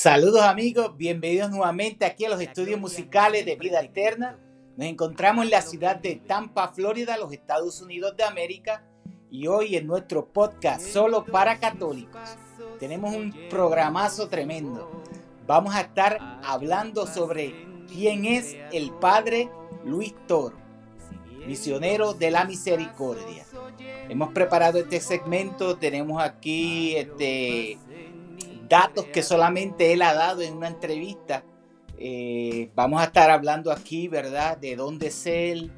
Saludos amigos, bienvenidos nuevamente aquí a los estudios musicales de Vida Alterna. Nos encontramos en la ciudad de Tampa, Florida, los Estados Unidos de América, y hoy en nuestro podcast Solo para Católicos tenemos un programazo tremendo. Vamos a estar hablando sobre quién es el Padre Luis Toro, misionero de la misericordia. Hemos preparado este segmento, tenemos aquí datos que solamente él ha dado en una entrevista. Vamos a estar hablando aquí, ¿verdad?, de dónde es él,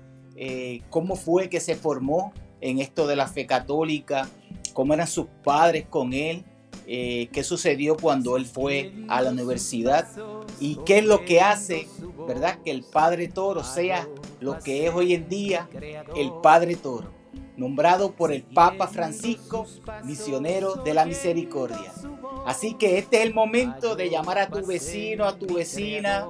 cómo fue que se formó en esto de la fe católica, cómo eran sus padres con él, qué sucedió cuando él fue a la universidad y qué es lo que hace, ¿verdad?, que el Padre Toro sea lo que es hoy en día el Padre Toro, nombrado por el Papa Francisco, misionero de la misericordia. Así que este es el momento de llamar a tu vecino, a tu vecina,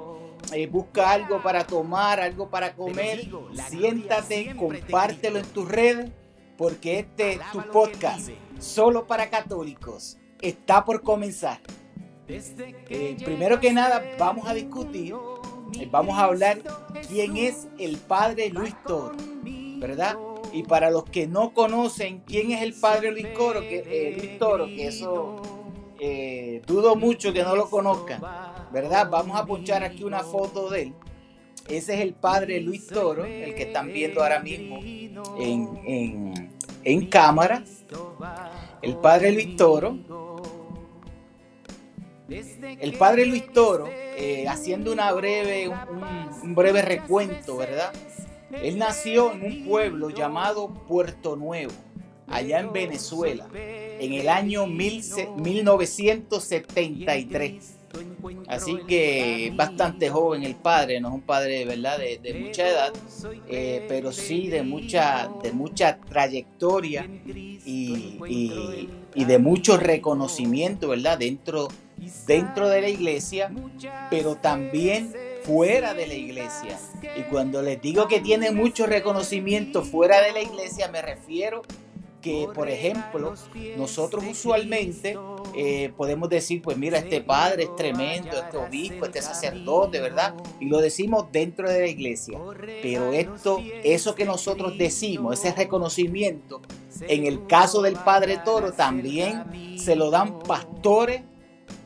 busca algo para tomar, algo para comer, siéntate, compártelo en tus redes, porque este es tu podcast, Solo para Católicos, está por comenzar. Primero que nada vamos a discutir, vamos a hablar quién es el Padre Luis Toro, ¿verdad? Y para los que no conocen quién es el Padre Luis Toro, que eso dudo mucho que no lo conozcan, ¿verdad? Vamos a ponchar aquí una foto de él. Ese es el Padre Luis Toro, el que están viendo ahora mismo en cámara. El Padre Luis Toro. El Padre Luis Toro, haciendo un breve recuento, ¿verdad? Él nació en un pueblo llamado Puerto Nuevo, allá en Venezuela, en el año 1973. Así que bastante joven el padre, no es un padre, ¿verdad?, de mucha edad, pero sí de mucha trayectoria y de mucho reconocimiento, ¿verdad?, dentro de la iglesia, pero también fuera de la iglesia. Y cuando les digo que tiene mucho reconocimiento fuera de la iglesia, me refiero que, por ejemplo, nosotros usualmente podemos decir, pues mira, este padre es tremendo, este obispo, este sacerdote, ¿verdad? Y lo decimos dentro de la iglesia. Pero eso que nosotros decimos, ese reconocimiento, en el caso del Padre Toro, también se lo dan pastores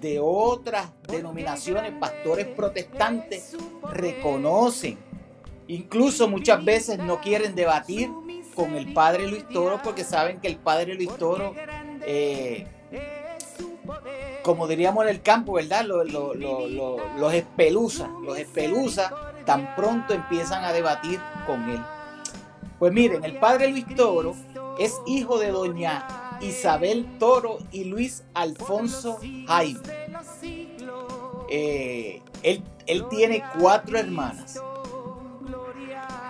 de otras denominaciones, pastores protestantes, reconocen. Incluso muchas veces no quieren debatir con el Padre Luis Toro porque saben que el Padre Luis Toro, como diríamos en el campo, ¿verdad?, los espeluza tan pronto empiezan a debatir con él. Pues miren, el Padre Luis Toro es hijo de doña Isabel Toro y Luis Alfonso Jaime. Él tiene 4 hermanas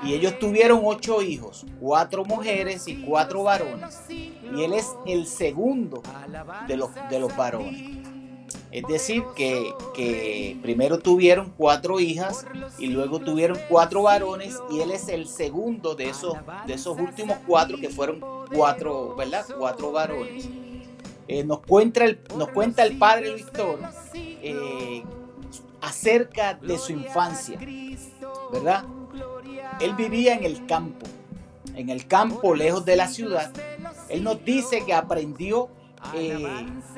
y ellos tuvieron 8 hijos, 4 mujeres y 4 varones, y él es el segundo de los varones. Es decir, que primero tuvieron 4 hijas y luego tuvieron 4 varones, y él es el segundo de esos últimos 4 que fueron 4, ¿verdad?, 4 varones. Nos cuenta el Padre Luis Toro acerca de su infancia, ¿verdad? Él vivía en el campo lejos de la ciudad. Él nos dice que aprendió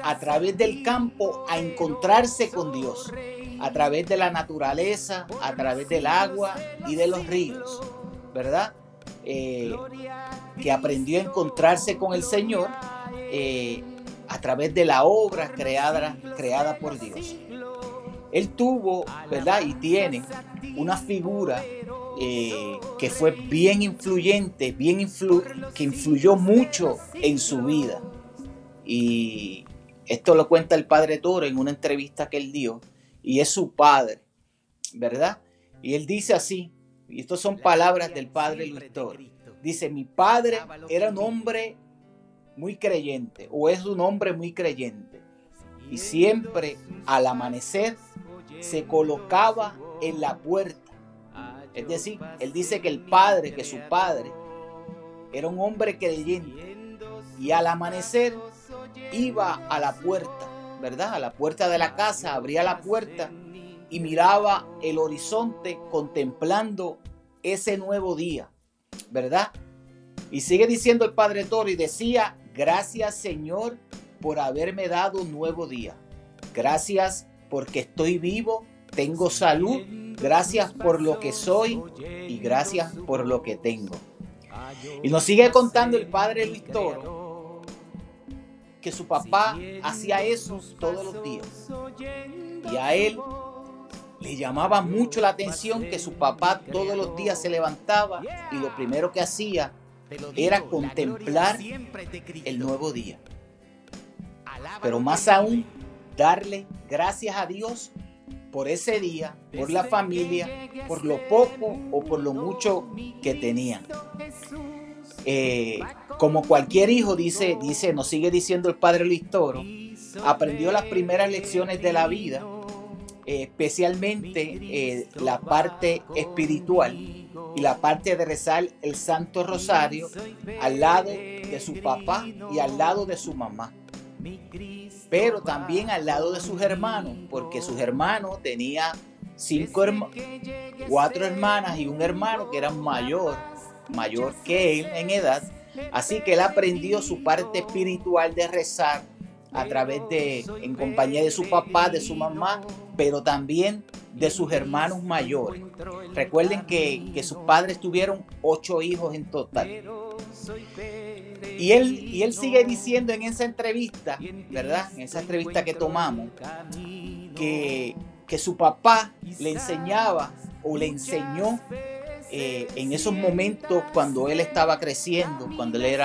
a través del campo a encontrarse con Dios, a través de la naturaleza, a través del agua y de los ríos, ¿verdad? Que aprendió a encontrarse con el Señor a través de la obra creada por Dios. Él tuvo, ¿verdad?, y tiene una figura que fue bien influyente, que influyó mucho en su vida. Y esto lo cuenta el Padre Toro en una entrevista que él dio, y es su padre, ¿verdad? Y él dice así, y estas son palabras del Padre Luis Toro. Dice: mi padre era un hombre muy creyente, o es un hombre muy creyente, y siempre al amanecer se colocaba en la puerta. Es decir, él dice que su padre era un hombre creyente, y al amanecer iba a la puerta ¿verdad? A la puerta de la casa, abría la puerta y miraba el horizonte contemplando ese nuevo día, ¿verdad? Y sigue diciendo el Padre Toro y decía: gracias, Señor, por haberme dado un nuevo día. Gracias porque estoy vivo, tengo salud. Gracias por lo que soy y gracias por lo que tengo. Y nos sigue contando el Padre Luis Toro que su papá hacía eso todos los días. Y a él le llamaba mucho la atención que su papá todos los días se levantaba y lo primero que hacía era contemplar el nuevo día. Pero más aún, darle gracias a Dios por ese día, por la familia, por lo poco o por lo mucho que tenían. Como cualquier hijo, nos sigue diciendo el Padre Luis Toro, aprendió las primeras lecciones de la vida, especialmente la parte espiritual y la parte de rezar el Santo Rosario al lado de su papá y al lado de su mamá, pero también al lado de sus hermanos, porque sus hermanos tenía 4 hermanas y un hermano que era mayor que él en edad, así que él aprendió su parte espiritual de rezar en compañía de su papá, de su mamá, pero también de sus hermanos mayores. Recuerden que sus padres tuvieron 8 hijos en total. Y él sigue diciendo en esa entrevista, ¿verdad? En esa entrevista que tomamos, que su papá le enseñaba o le enseñó en esos momentos cuando él estaba creciendo, cuando él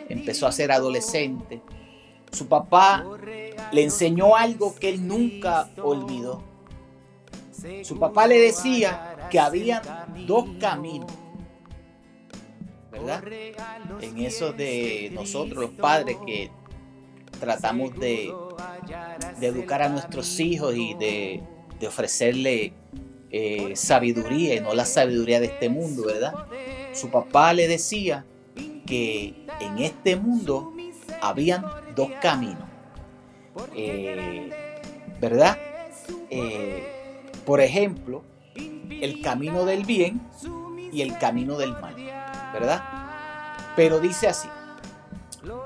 empezó a ser adolescente. Su papá le enseñó algo que él nunca olvidó. Su papá le decía que había 2 caminos, ¿verdad? En eso de nosotros los padres que tratamos de educar a nuestros hijos y de ofrecerle sabiduría y no la sabiduría de este mundo, ¿verdad? Su papá le decía que en este mundo habían 2 caminos, ¿verdad? Por ejemplo, el camino del bien y el camino del mal, ¿verdad? Pero dice así,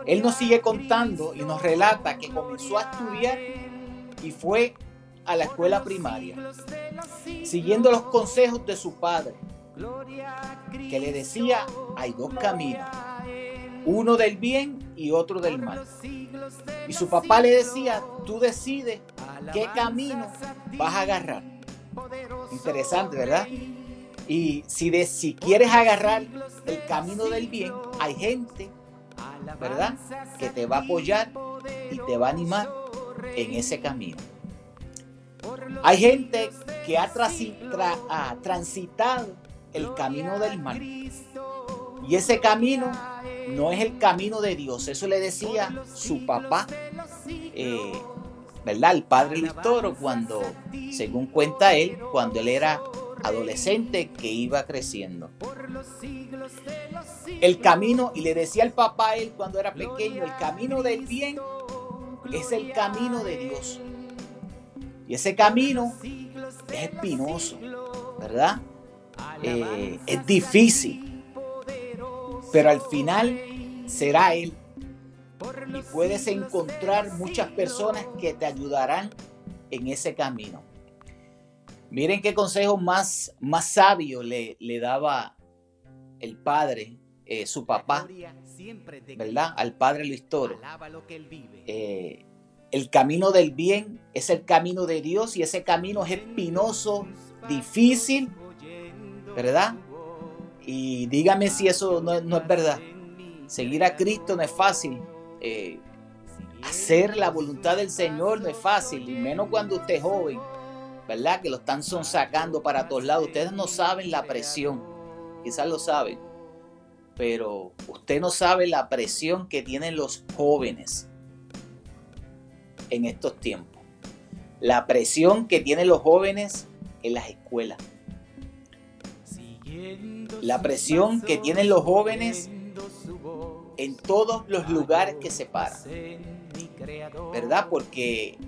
él nos sigue contando y nos relata que comenzó a estudiar y fue a la escuela primaria, siguiendo los consejos de su padre, que le decía: hay 2 caminos, uno del bien y otro del mal. Y su papá le decía: tú decides qué camino vas a agarrar. Interesante, ¿verdad? Y si quieres agarrar el camino del bien, hay gente, ¿verdad?, que te va a apoyar y te va a animar en ese camino. Hay gente que ha transitado el camino del mal. Y ese camino no es el camino de Dios. Eso le decía su papá, ¿verdad? El Padre Luis Toro, según cuenta él, cuando él era adolescente, que iba creciendo. El camino, y le decía el papá a él cuando era pequeño, el camino del bien es el camino de Dios. Y ese camino es espinoso, ¿verdad? Es difícil, pero al final será Él. Y puedes encontrar muchas personas que te ayudarán en ese camino. Miren qué consejo más sabio le daba el padre, su papá, ¿verdad?, al Padre Luis Toro. El camino del bien es el camino de Dios y ese camino es espinoso, difícil, ¿verdad? Y dígame si eso no es verdad. Seguir a Cristo no es fácil. Hacer la voluntad del Señor no es fácil, y menos cuando usted es joven, ¿verdad? Que lo están sacando para todos lados. Ustedes no saben la presión, quizás lo saben, pero usted no sabe la presión que tienen los jóvenes en estos tiempos. La presión que tienen los jóvenes en las escuelas. La presión que tienen los jóvenes en todos los lugares que se paran. ¿verdad? Porque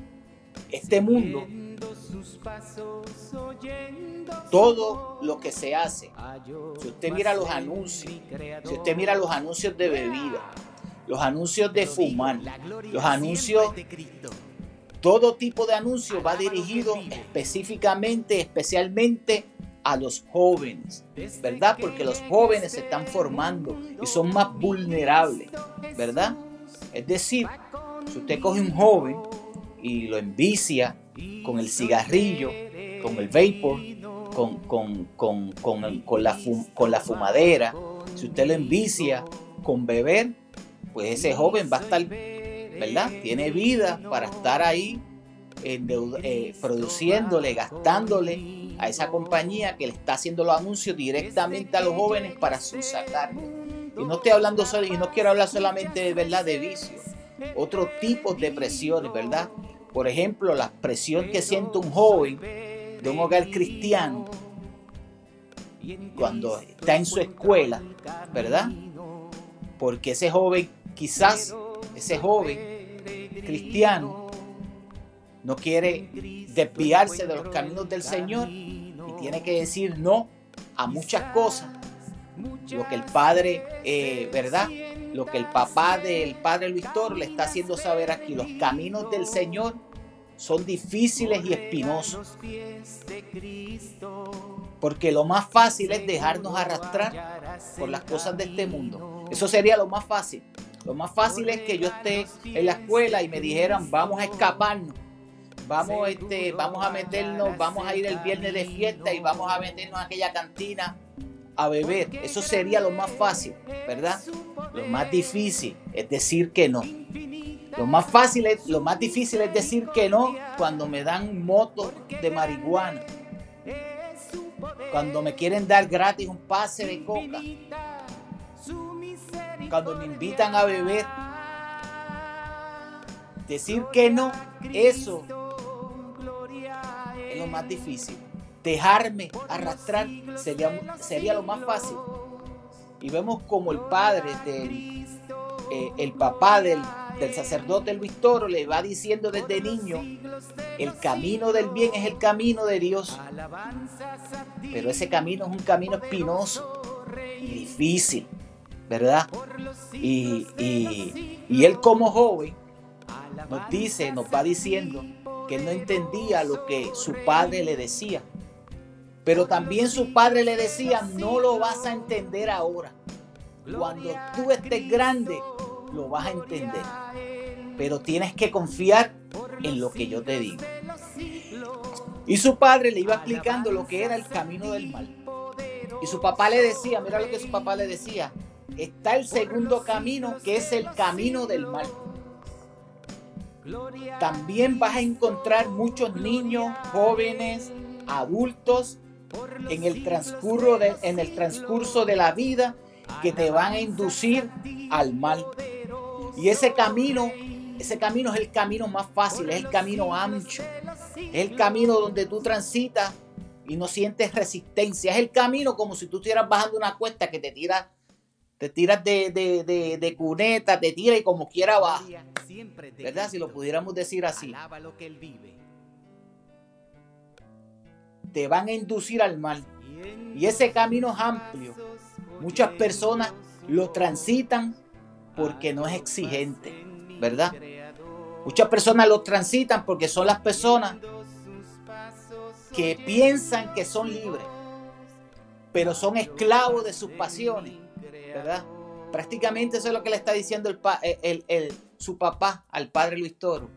este mundo, todo lo que se hace, si usted mira los anuncios, si usted mira los anuncios de bebida, los anuncios de fumar, los anuncios, todo tipo de anuncio va dirigido especialmente a los jóvenes, ¿verdad? Porque los jóvenes se están formando y son más vulnerables, ¿verdad? Es decir, si usted coge un joven y lo envicia con el cigarrillo, con el vapor, con la fumadera, si usted lo envicia con beber, pues ese joven va a estar, ¿verdad? Tiene vida para estar ahí produciéndole, gastándole a esa compañía que le está haciendo los anuncios directamente a los jóvenes para subsacarlos. Y no estoy hablando solo, y no quiero hablar solamente de, ¿verdad?, de vicios, otros tipos de presiones, ¿verdad? Por ejemplo, la presión que siente un joven de un hogar cristiano cuando está en su escuela, ¿verdad? Porque ese joven, quizás ese joven cristiano no quiere desviarse de los caminos del Señor y tiene que decir no a muchas cosas. Lo que el padre, ¿verdad? Lo que el papá del padre Luis Toro le está haciendo saber aquí, los caminos del Señor son difíciles y espinosos. Porque lo más fácil es dejarnos arrastrar por las cosas de este mundo. Eso sería lo más fácil. Lo más fácil es que yo esté en la escuela y me dijeran, vamos a escaparnos. Vamos a meternos, vamos a ir el viernes de fiesta y vamos a meternos a aquella cantina a beber. Eso sería lo más fácil, ¿verdad? Lo más difícil es decir que no. Lo más difícil es decir que no cuando me dan motos de marihuana. Cuando me quieren dar gratis un pase de coca. Cuando me invitan a beber. Decir que no, eso es lo más difícil. Dejarme arrastrar sería lo más fácil. Y vemos como el padre el papá del sacerdote Luis Toro le va diciendo desde niño, el camino del bien es el camino de Dios. Pero ese camino es un camino espinoso y difícil, ¿verdad? Y él como joven nos va diciendo que no entendía lo que su padre le decía. Pero también su padre le decía, no lo vas a entender ahora. Cuando tú estés grande, lo vas a entender. Pero tienes que confiar en lo que yo te digo. Y su padre le iba explicando lo que era el camino del mal. Y su papá le decía, mira lo que su papá le decía, está el segundo camino, que es el camino del mal. También vas a encontrar muchos niños, jóvenes, adultos en el transcurso de la vida que te van a inducir al mal. Y ese camino es el camino más fácil, es el camino ancho, es el camino donde tú transitas y no sientes resistencia, es el camino como si tú estuvieras bajando una cuesta que te tiras de cuneta, te tira y como quiera baja, ¿verdad? Si lo pudiéramos decir así. Te van a inducir al mal. Y ese camino es amplio. Muchas personas lo transitan porque no es exigente, ¿verdad? Muchas personas lo transitan porque son las personas que piensan que son libres, pero son esclavos de sus pasiones, ¿verdad? Prácticamente eso es lo que le está diciendo su papá al padre Luis Toro.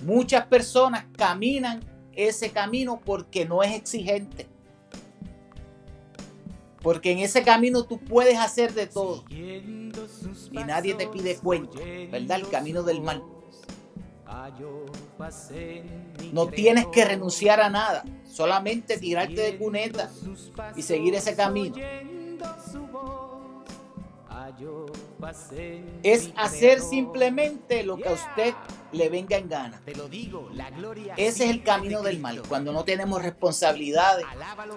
Muchas personas caminan ese camino porque no es exigente. Porque en ese camino tú puedes hacer de todo y nadie te pide cuenta, ¿verdad? El camino del mal. No tienes que renunciar a nada, solamente tirarte de cuneta y seguir ese camino. Es hacer simplemente lo que a usted le venga en gana. Ese es el camino del mal. Cuando no tenemos responsabilidades,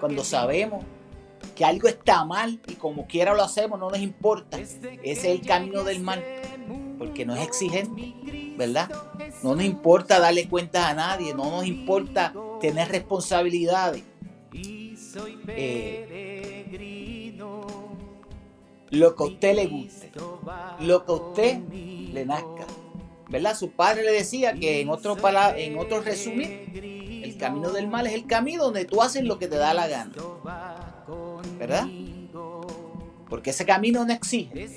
cuando sabemos que algo está mal y como quiera lo hacemos, no nos importa. Ese es el camino del mal, porque no es exigente. ¿verdad? No nos importa darle cuentas a nadie, no nos importa tener responsabilidades. Lo que a usted le guste, lo que a usted le nazca, ¿verdad? Su padre le decía que en otro resumen, el camino del mal es el camino donde tú haces lo que te da la gana, ¿verdad? Porque ese camino no exige.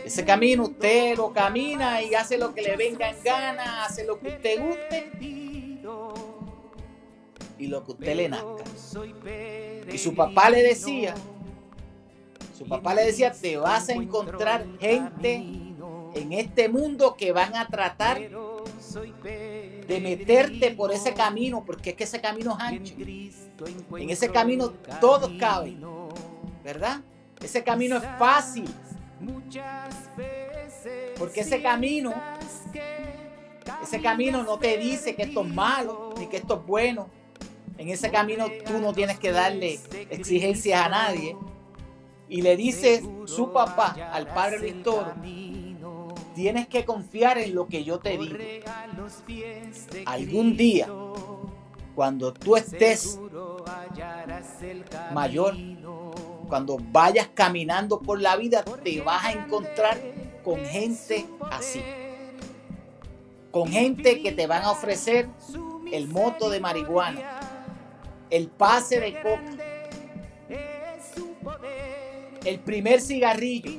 Ese camino usted lo camina y hace lo que le venga en gana, hace lo que usted guste y lo que usted le nazca. Y su papá le decía, te vas a encontrar gente en este mundo que van a tratar de meterte por ese camino, porque es que ese camino es ancho. En ese camino todos caben, ¿verdad? Ese camino es fácil, porque ese camino no te dice que esto es malo ni que esto es bueno. En ese camino tú no tienes que darle exigencias a nadie. Y le dice su papá al padre Luis Toro, tienes que confiar en lo que yo te digo. Algún día, cuando tú estés mayor, cuando vayas caminando por la vida, te vas a encontrar con gente así. Con gente que te van a ofrecer el moto de marihuana, el pase de coca, el primer cigarrillo,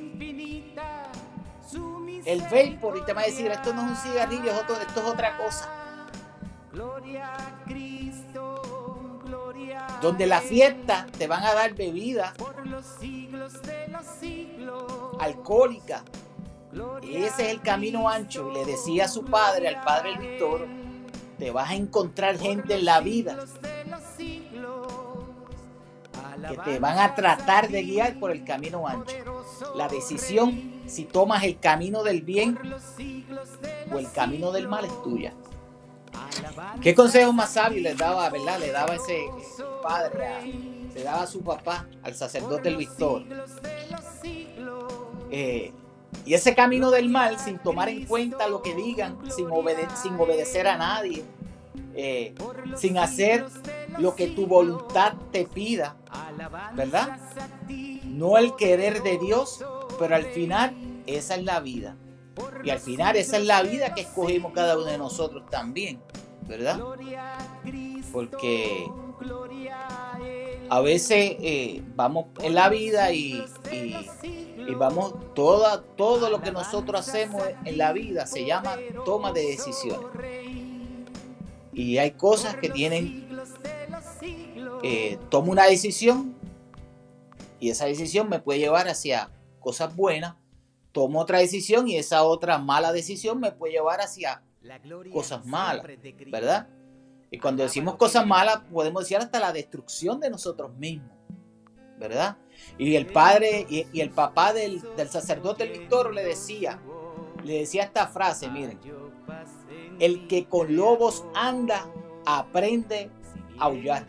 el vapor, y te va a decir, esto no es un cigarrillo, esto es otra cosa. Donde la fiesta te van a dar bebida alcohólica. Ese es el camino ancho. Y le decía a su padre, al padre Luis Toro, te vas a encontrar gente en la vida que te van a tratar de guiar por el camino ancho. La decisión, si tomas el camino del bien o el camino del mal, es tuya. ¿Qué consejo más sabio les daba, verdad? Le daba ese padre, le daba a su papá, al sacerdote Luis Toro. Y ese camino del mal, sin tomar en cuenta lo que digan, sin obedecer a nadie, sin hacer lo que tu voluntad te pida, ¿verdad? No el querer de Dios, pero al final esa es la vida. Y al final esa es la vida que escogimos cada uno de nosotros también, ¿verdad? Porque a veces vamos en la vida y vamos, todo lo que nosotros hacemos en la vida se llama toma de decisiones. Y hay cosas que tienen, tomo una decisión y esa decisión me puede llevar hacia cosas buenas, tomo otra decisión y esa otra mala decisión me puede llevar hacia cosas malas, ¿verdad? Y cuando decimos cosas malas podemos decir hasta la destrucción de nosotros mismos, ¿verdad? Y el padre y el papá del sacerdote Luis Toro le decía esta frase, miren: el que con lobos anda aprende a aullar.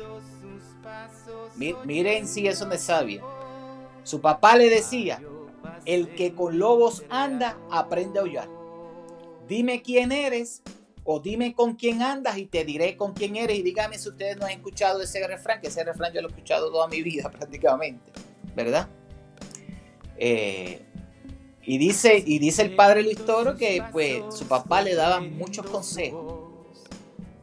Miren si eso no es sabio. Su papá le decía: el que con lobos anda aprende a aullar. Dime quién eres o dime con quién andas y te diré con quién eres. Y dígame si ustedes no han escuchado ese refrán, que ese refrán yo lo he escuchado toda mi vida prácticamente, ¿verdad? Y dice el padre Luis Toro que pues su papá le daba muchos consejos.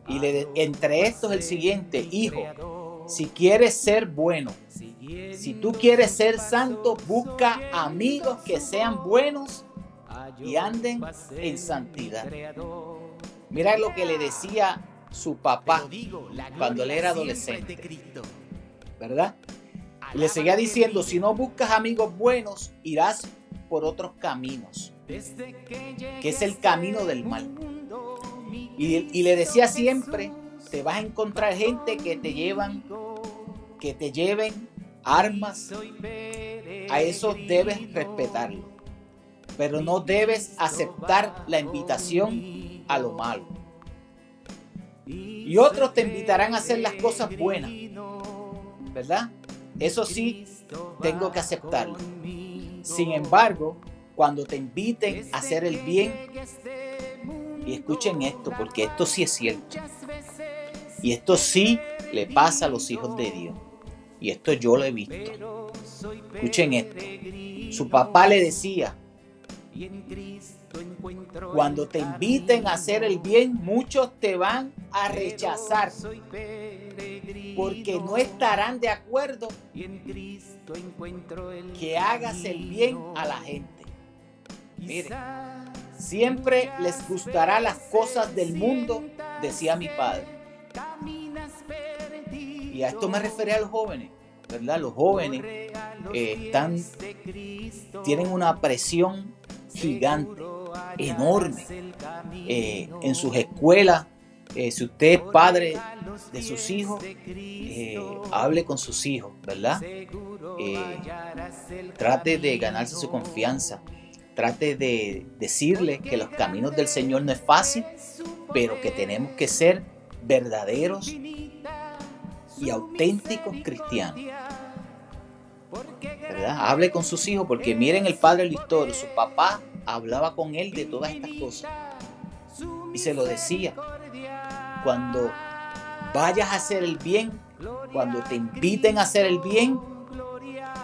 Y entre estos el siguiente: hijo, si quieres ser bueno, si tú quieres ser santo, busca amigos que sean buenos y anden en santidad. Mira lo que le decía su papá cuando él era adolescente, ¿verdad? Y le seguía diciendo: si no buscas amigos buenos, irás por otros caminos, que es el camino del mal. Y le decía siempre: te vas a encontrar gente que te lleven armas. A eso debes respetarlo, pero no debes aceptar la invitación a lo malo. Y otros te invitarán a hacer las cosas buenas, ¿verdad? Eso sí, tengo que aceptarlo. Sin embargo, cuando te inviten a hacer el bien, y escuchen esto, porque esto sí es cierto, y esto sí le pasa a los hijos de Dios, y esto yo lo he visto. Escuchen esto. Su papá le decía: cuando te inviten a hacer el bien, muchos te van a rechazar porque no estarán de acuerdo que hagas el bien a la gente. Mire, siempre les gustará las cosas del mundo, decía mi padre. Y a esto me refería a los jóvenes, ¿verdad? Los jóvenes tienen una presión gigante, enorme, en sus escuelas. Si usted es padre de sus hijos, hable con sus hijos, ¿verdad? Trate de ganarse su confianza. Trate de decirle que los caminos del Señor no es fácil, pero que tenemos que ser verdaderos y auténticos cristianos, ¿verdad? Hable con sus hijos, porque miren el padre Listor, su papá hablaba con él de todas estas cosas y se lo decía: cuando vayas a hacer el bien, cuando te inviten a hacer el bien,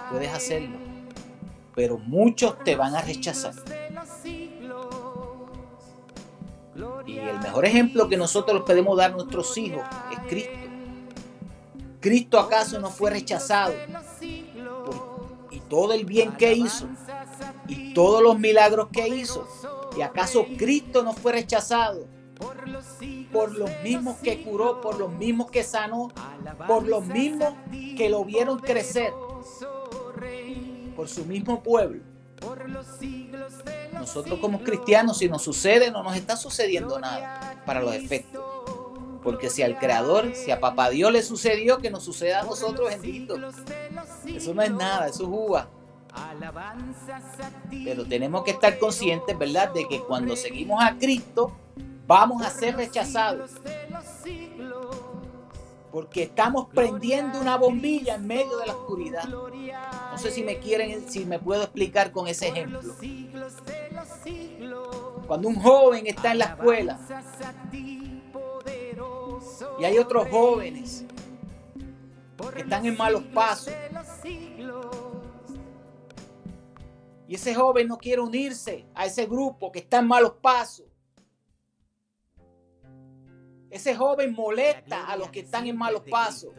puedes hacerlo, pero muchos te van a rechazar. Y el mejor ejemplo que nosotros podemos dar a nuestros hijos es Cristo. ¿Cristo acaso no fue rechazado? Y todo el bien que hizo, y todos los milagros que hizo, ¿y acaso Cristo no fue rechazado por los mismos que curó, por los mismos que sanó, por los mismos que lo vieron crecer, por su mismo pueblo? Nosotros como cristianos, si nos sucede, no nos está sucediendo nada para los efectos. Porque si al Creador, si a Papá Dios le sucedió, que nos suceda a nosotros, bendito. Eso no es nada, eso es uva. Pero tenemos que estar conscientes, ¿verdad?, de que cuando seguimos a Cristo, vamos a ser rechazados. Porque estamos prendiendo una bombilla en medio de la oscuridad. No sé si me puedo explicar con ese ejemplo. Cuando un joven está en la escuela y hay otros jóvenes que están en malos pasos, y ese joven no quiere unirse a ese grupo que está en malos pasos, ese joven molesta a los que están en malos pasos,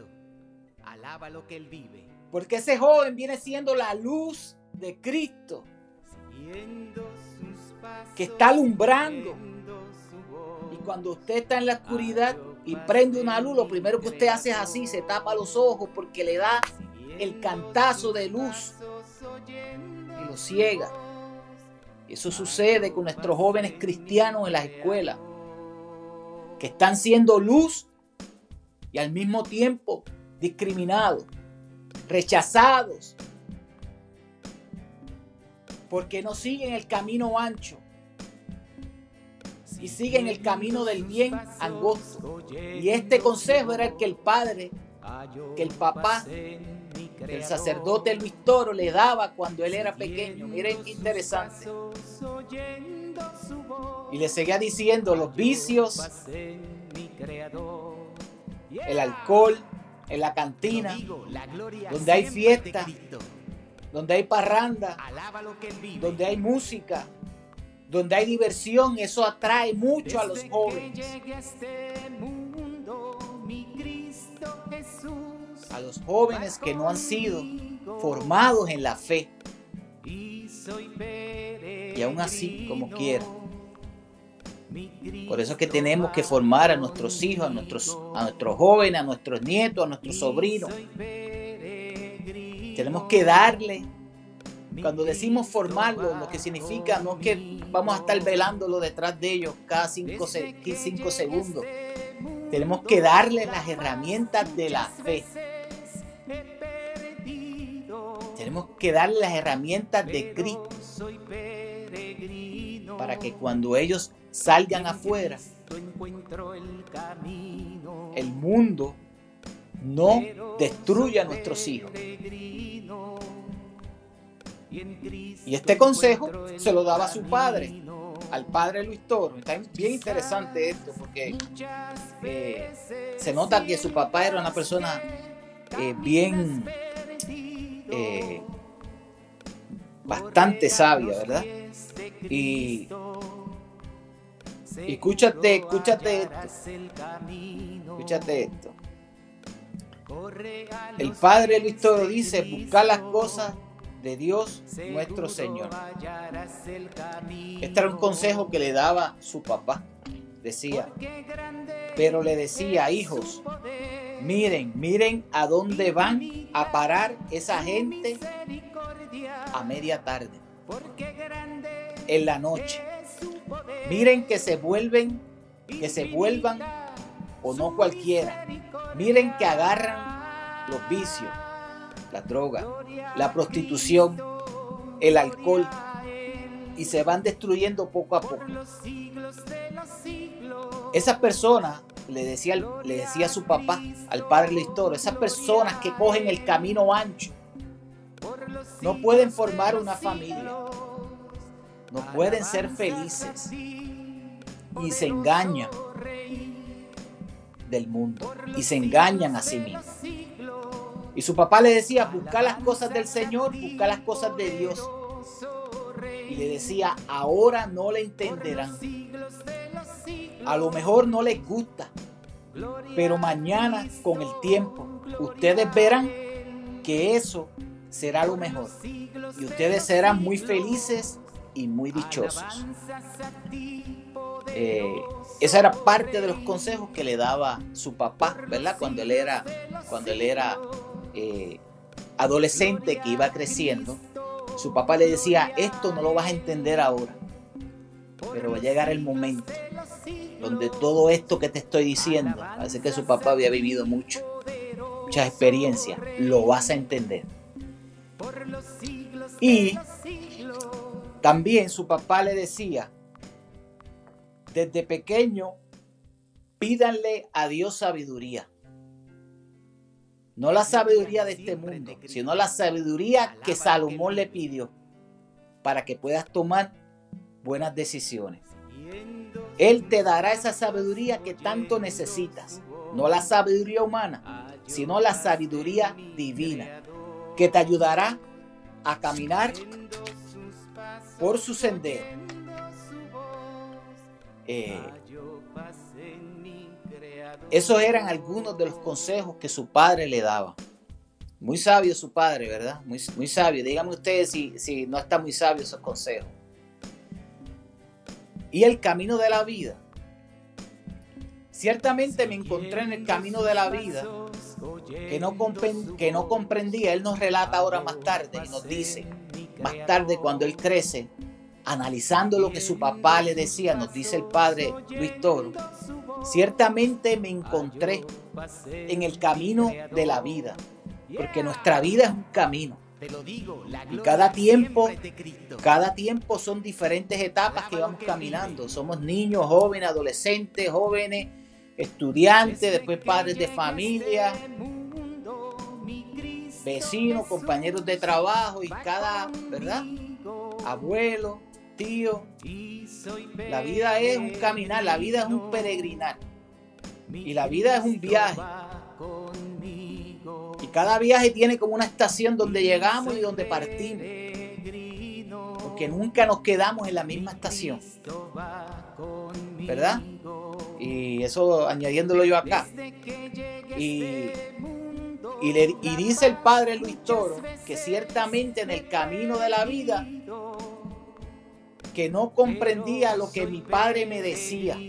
porque ese joven viene siendo la luz de Cristo que está alumbrando. Y cuando usted está en la oscuridad y prende una luz, lo primero que usted hace es así, se tapa los ojos porque le da el cantazo de luz y lo ciega. Y eso sucede con nuestros jóvenes cristianos en las escuelas, que están siendo luz y al mismo tiempo discriminados, rechazados, porque no siguen el camino ancho y siguen el camino del bien angosto. Y este consejo era el que el padre, que el papá, el sacerdote Luis Toro le daba cuando él era pequeño. Miren qué interesante. Y le seguía diciendo: los vicios, el alcohol en la cantina, donde hay fiesta, donde hay parranda, donde hay música, donde hay diversión, eso atrae mucho a los jóvenes. A los jóvenes que no han sido formados en la fe. Y aún así, como quiera. Por eso es que tenemos que formar a nuestros hijos, a nuestros jóvenes, a nuestros nietos, a nuestros sobrinos. Tenemos que darle. Cuando decimos formarlo, lo que significa no es que vamos a estar velándolo detrás de ellos cada 5 segundos. Tenemos que darle las herramientas de la fe. Tenemos que darle las herramientas de Cristo para que cuando ellos salgan afuera, el mundo no destruya a nuestros hijos. Y este consejo se lo daba a su padre, al padre Luis Toro. Está bien interesante esto porque se nota que su papá era una persona bien, bastante sabia, ¿verdad? Y escúchate esto. El padre Luis Toro dice: buscar las cosas de Dios nuestro Señor. Este era un consejo que le daba su papá. Decía, pero le decía: hijos, miren a dónde van a parar esa gente a media tarde, en la noche. Miren que se vuelvan, o no cualquiera. Miren que agarran los vicios, las drogas, la prostitución, el alcohol, y se van destruyendo poco a poco. Esas personas, le decía a su papá, al padre Luis Toro, esas personas que cogen el camino ancho, no pueden formar una familia, no pueden ser felices, y se engañan del mundo y se engañan a sí mismos. Y su papá le decía: buscar las cosas del Señor, buscar las cosas de Dios. Y le decía: ahora no le entenderán, a lo mejor no les gusta, pero mañana, con el tiempo, ustedes verán que eso será lo mejor y ustedes serán muy felices y muy dichosos. Esa era parte de los consejos que le daba su papá, ¿verdad? Cuando él era adolescente, que iba creciendo. Su papá le decía: esto no lo vas a entender ahora, pero va a llegar el momento donde todo esto que te estoy diciendo, parece que su papá había vivido muchas experiencias, lo vas a entender. Y también su papá le decía: desde pequeño, pídanle a Dios sabiduría. No la sabiduría de este mundo, sino la sabiduría que Salomón le pidió para que puedas tomar buenas decisiones. Él te dará esa sabiduría que tanto necesitas. No la sabiduría humana, sino la sabiduría divina, que te ayudará a caminar por su sendero. Esos eran algunos de los consejos que su padre le daba. Muy sabio su padre, ¿verdad? Muy sabio. Díganme ustedes si no está muy sabio esos consejos. Y el camino de la vida. Ciertamente me encontré en el camino de la vida que no comprendía. Él nos relata ahora más tarde y nos dice, más tarde cuando él crece, analizando lo que su papá le decía, nos dice el padre Luis Toro: ciertamente me encontré en el camino de la vida, porque nuestra vida es un camino. Y cada tiempo son diferentes etapas que vamos caminando. Somos niños, jóvenes, adolescentes, jóvenes, estudiantes, después padres de familia, vecinos, compañeros de trabajo y cada, ¿verdad? Abuelo, tío. La vida es un caminar, la vida es un peregrinar y la vida es un viaje. Y cada viaje tiene como una estación donde llegamos y donde partimos, porque nunca nos quedamos en la misma estación, ¿verdad? Y eso añadiéndolo yo acá. Y dice el padre Luis Toro que ciertamente en el camino de la vida, que no comprendía lo que mi padre me decía,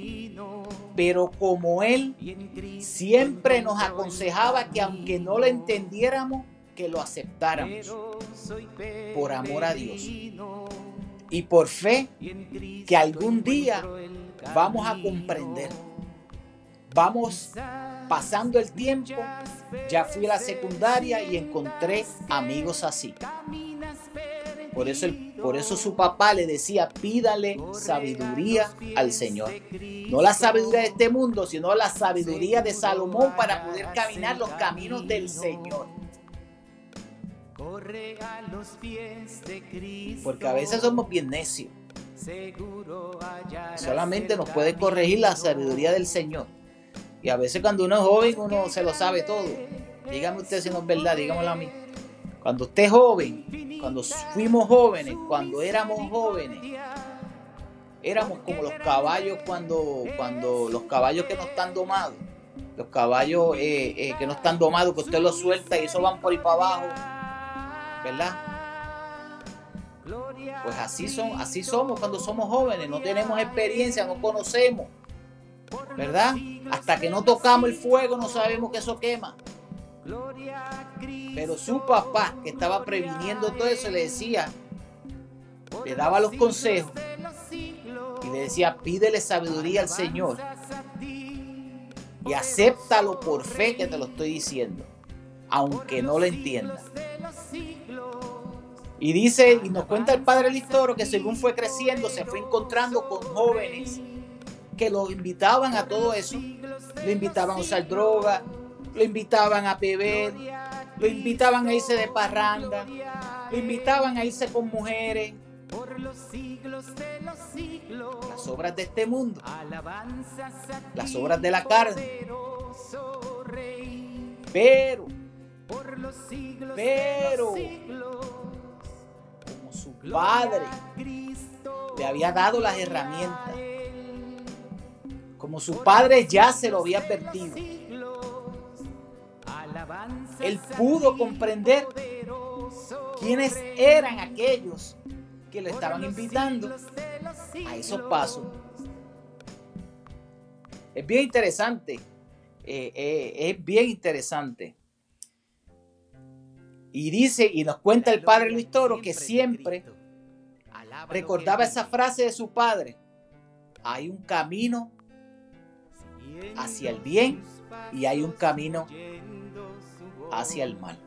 pero como él siempre nos aconsejaba que aunque no lo entendiéramos, que lo aceptáramos por amor a Dios y por fe, que algún día vamos a comprender. Vamos pasando el tiempo, ya fui a la secundaria y encontré amigos así. Por eso su papá le decía: pídale sabiduría al Señor. No la sabiduría de este mundo, sino la sabiduría de Salomón para poder caminar los caminos del Señor. Porque a veces somos bien necios. Solamente nos puede corregir la sabiduría del Señor. Y a veces cuando uno es joven, uno se lo sabe todo. Dígame usted si no es verdad, dígamelo a mí. Cuando usted es joven, cuando fuimos jóvenes, cuando éramos jóvenes, éramos como los caballos cuando los caballos que no están domados. Los caballos que no están domados, que usted los suelta y eso van por ahí para abajo, ¿verdad? Pues así somos cuando somos jóvenes, no tenemos experiencia, no conocemos, ¿verdad? Hasta que no tocamos el fuego no sabemos que eso quema. Pero su papá, que estaba previniendo todo eso, le decía, le daba los consejos y le decía, pídele sabiduría al Señor y acéptalo por fe que te lo estoy diciendo, aunque no lo entiendas. Y dice, y nos cuenta el padre Listoro que según fue creciendo, se fue encontrando con jóvenes que lo invitaban a todo eso. Lo invitaban a usar droga, lo invitaban a beber, lo invitaban a irse de parranda, lo invitaban a irse con mujeres. Las obras de este mundo, las obras de la carne. Pero como su padre le había dado las herramientas, como su padre ya se lo había advertido, él pudo comprender quiénes eran aquellos que lo estaban invitando a esos pasos. Es bien interesante, es bien interesante. Y dice, y nos cuenta el padre Luis Toro que siempre recordaba esa frase de su padre: hay un camino hacia el bien y hay un camino hacia el mal.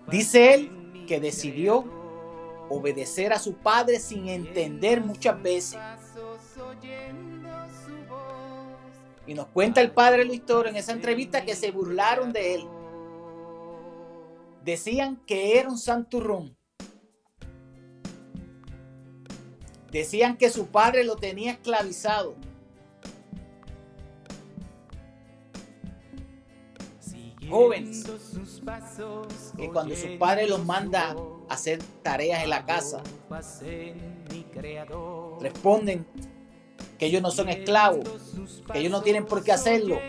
Dice él que decidió obedecer a su padre sin entender muchas veces. Y nos cuenta el padre Luis Toro en esa entrevista que se burlaron de él. Decían que era un santurrón. Decían que su padre lo tenía esclavizado. Jóvenes que cuando su padre los manda a hacer tareas en la casa, responden que ellos no son esclavos, que ellos no tienen por qué hacerlo.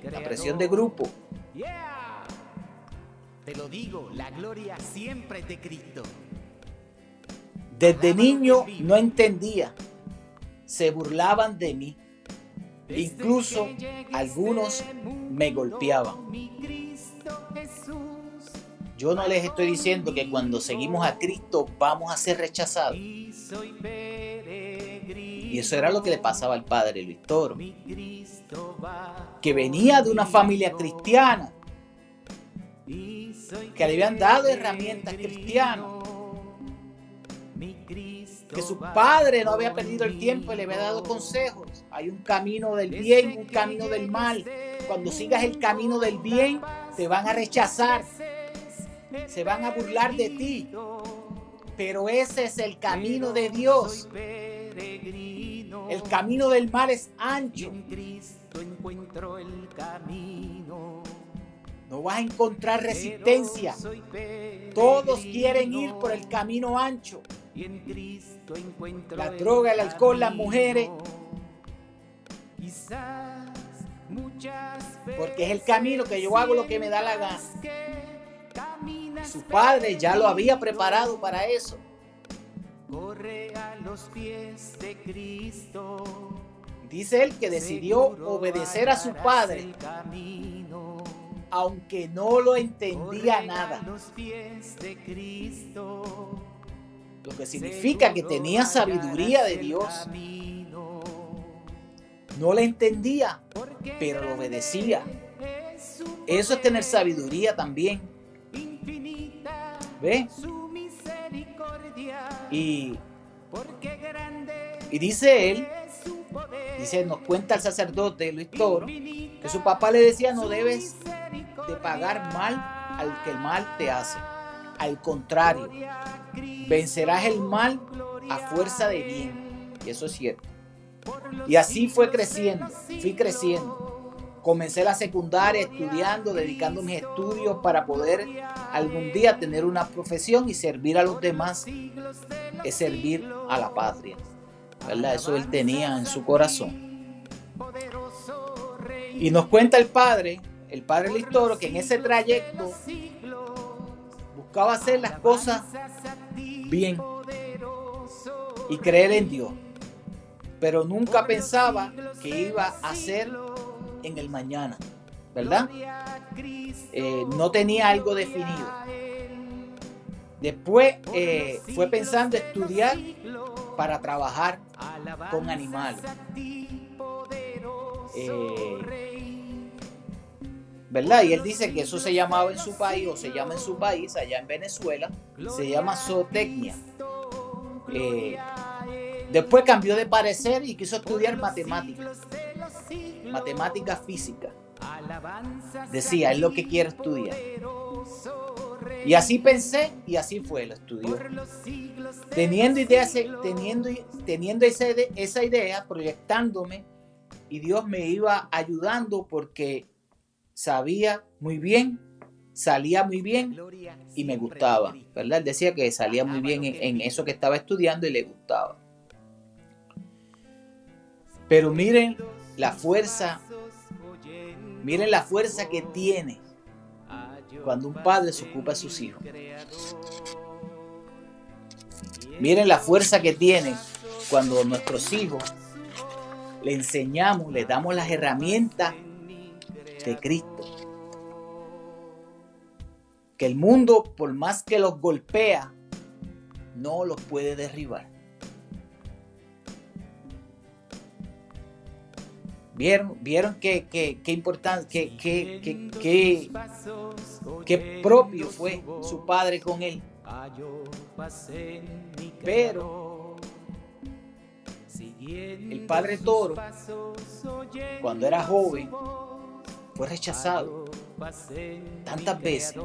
La presión de grupo. Te lo digo, la gloria siempre es de Cristo. Desde niño no entendía. Se burlaban de mí. Incluso algunos me golpeaban. Yo no les estoy diciendo que cuando seguimos a Cristo vamos a ser rechazados. Y eso era lo que le pasaba al padre Luis Toro, que venía de una familia cristiana, que le habían dado herramientas cristianas, que su padre no había perdido el tiempo y le había dado consejos. Hay un camino del bien, un camino del mal. Cuando sigas el camino del bien, te van a rechazar, se van a burlar de ti, pero ese es el camino de Dios. El camino del mal es ancho. No vas a encontrar resistencia. Todos quieren ir por el camino ancho. La droga, el alcohol, las mujeres. Porque es el camino que yo hago lo que me da la gana. Su padre ya lo había preparado para eso. Corre a los pies de Cristo. Dice él que decidió obedecer a su padre, aunque no lo entendía nada. Lo que significa que tenía sabiduría de Dios. No la entendía, pero lo obedecía. Eso es tener sabiduría también. ¿Ve? Y dice él, nos cuenta el sacerdote Luis Toro, Que su papá le decía: no debes de pagar mal al que el mal te hace. Al contrario, vencerás el mal a fuerza de bien. Y eso es cierto. Y así fui creciendo. Comencé la secundaria estudiando, dedicando mis estudios para poder algún día tener una profesión y servir a los demás. Es servir a la patria, ¿verdad? Eso él tenía en su corazón. Y nos cuenta el padre Listoro, que en ese trayecto buscaba hacer las cosas bien y creer en Dios, pero nunca pensaba que iba a hacer en el mañana, ¿verdad? No tenía algo definido. Después fue pensando estudiar para trabajar con animales, ¿verdad? Y él dice que eso se llamaba en su país, o se llama en su país, allá en Venezuela, se llama zootecnia. Después cambió de parecer y quiso estudiar matemáticas física. Decía, es lo que quiero estudiar. Y así pensé y así fue, lo estudió. Teniendo esa idea, proyectándome, y Dios me iba ayudando porque sabía muy bien, salía muy bien y me gustaba, ¿verdad? Él decía que salía muy bien en eso que estaba estudiando y le gustaba. Pero miren la fuerza que tiene cuando un padre se ocupa de sus hijos. Miren la fuerza que tiene cuando nuestros hijos le enseñamos, le damos las herramientas de Cristo. Que el mundo, por más que los golpea, no los puede derribar. ¿Vieron qué importante, qué propio fue su padre con él? Pero el padre Toro, cuando era joven, fue rechazado tantas veces,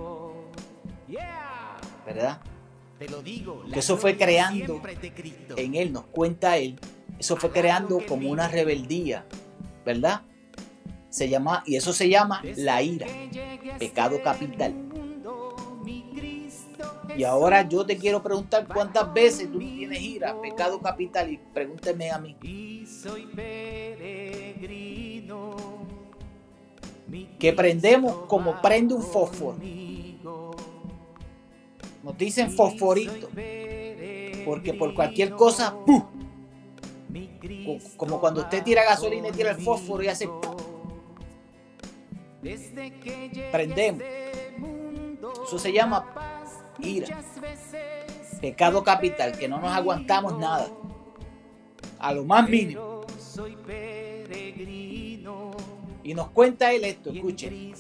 ¿verdad? Que eso fue creando en él, nos cuenta él, eso fue creando como una rebeldía, ¿verdad? Y eso se llama la ira, pecado capital. Y ahora yo te quiero preguntar, ¿cuántas veces tú tienes ira, pecado capital? Y pregúnteme a mí. Que prendemos como prende un fósforo. Nos dicen fosforito, porque por cualquier cosa, ¡pum! Como cuando usted tira gasolina y tira el fósforo y hace ¡pum! Prendemos. Eso se llama ira, pecado capital, que no nos aguantamos nada, a lo más mínimo. Y nos cuenta él esto, escuchen.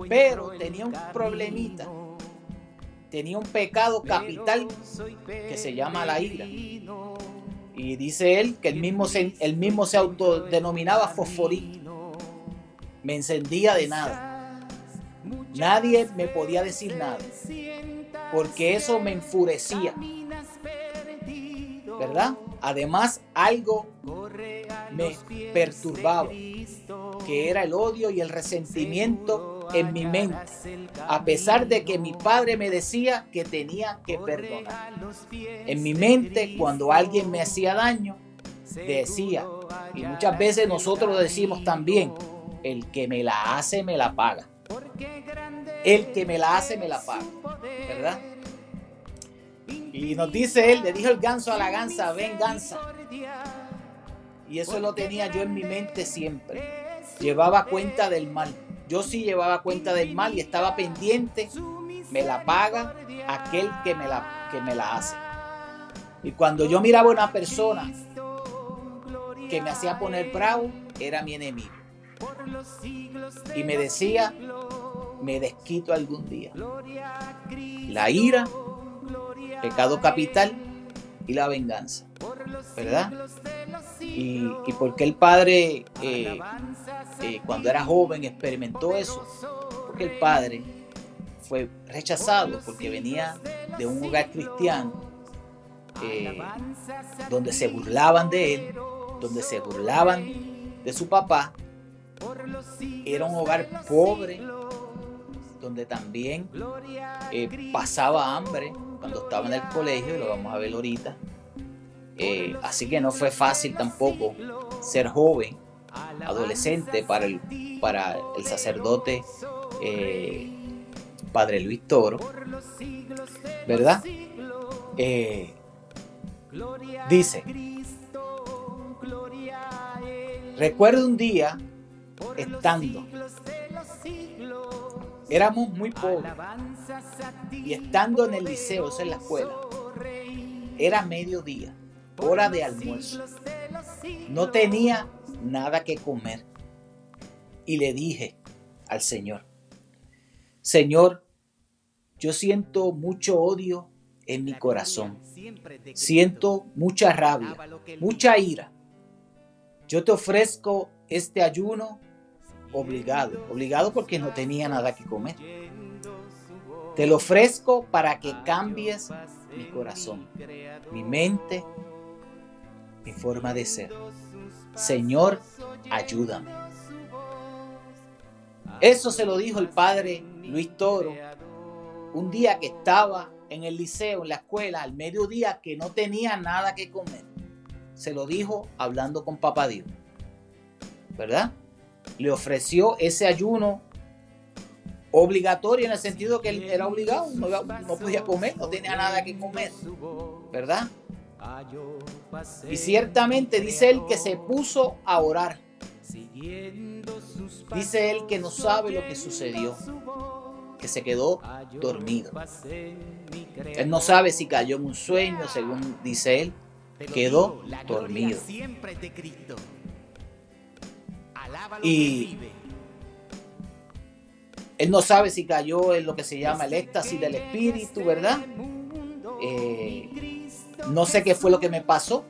Pero tenía un problemita, tenía un pecado capital que se llama la ira. Y dice él que él mismo se autodenominaba fosforito. Me encendía de nada. Nadie me podía decir nada, porque eso me enfurecía, ¿verdad? Además, algo me perturbaba, que era el odio y el resentimiento en mi mente, a pesar de que mi padre me decía que tenía que perdonar. En mi mente, cuando alguien me hacía daño, decía, y muchas veces nosotros lo decimos también, el que me la hace me la paga. El que me la hace me la paga, ¿verdad? Y nos dice él, le dijo el ganso a la gansa, ven gansa. Y eso lo tenía yo en mi mente siempre. Llevaba cuenta del mal. Yo sí llevaba cuenta del mal y estaba pendiente. Me la paga aquel que me la hace. Y cuando yo miraba a una persona que me hacía poner bravo, era mi enemigo. Y me decía, me desquito algún día. La ira, pecado capital y la venganza, ¿verdad? Y porque el padre cuando era joven experimentó eso, porque el padre fue rechazado porque venía de un hogar cristiano donde se burlaban de él, donde se burlaban de su papá. Era un hogar pobre, donde también pasaba hambre cuando estaba en el colegio, y lo vamos a ver ahorita. Así que no fue fácil tampoco ser joven, adolescente para el sacerdote Padre Luis Toro, ¿verdad? Dice: recuerdo un día estando, éramos muy pobres, y estando en el liceo, eso es la escuela, era mediodía, hora de almuerzo, no tenía nada que comer, y le dije al Señor: Señor, yo siento mucho odio en mi corazón, siento mucha rabia, mucha ira. Yo te ofrezco este ayuno obligado porque no tenía nada que comer. Te lo ofrezco para que cambies mi corazón, mi mente, mi forma de ser. Señor, ayúdame. Eso se lo dijo el padre Luis Toro un día que estaba en el liceo, en la escuela, al mediodía, que no tenía nada que comer. Se lo dijo hablando con Papá Dios, ¿verdad? Le ofreció ese ayuno obligatorio, en el sentido que él era obligado, no podía comer, no tenía nada que comer, ¿verdad? Y ciertamente dice él que se puso a orar. Dice él que no sabe lo que sucedió, que se quedó dormido. Él no sabe si cayó en un sueño, según dice él, quedó dormido. Y él no sabe si cayó en lo que se llama el éxtasis del espíritu, ¿verdad? No sé qué fue lo que me pasó.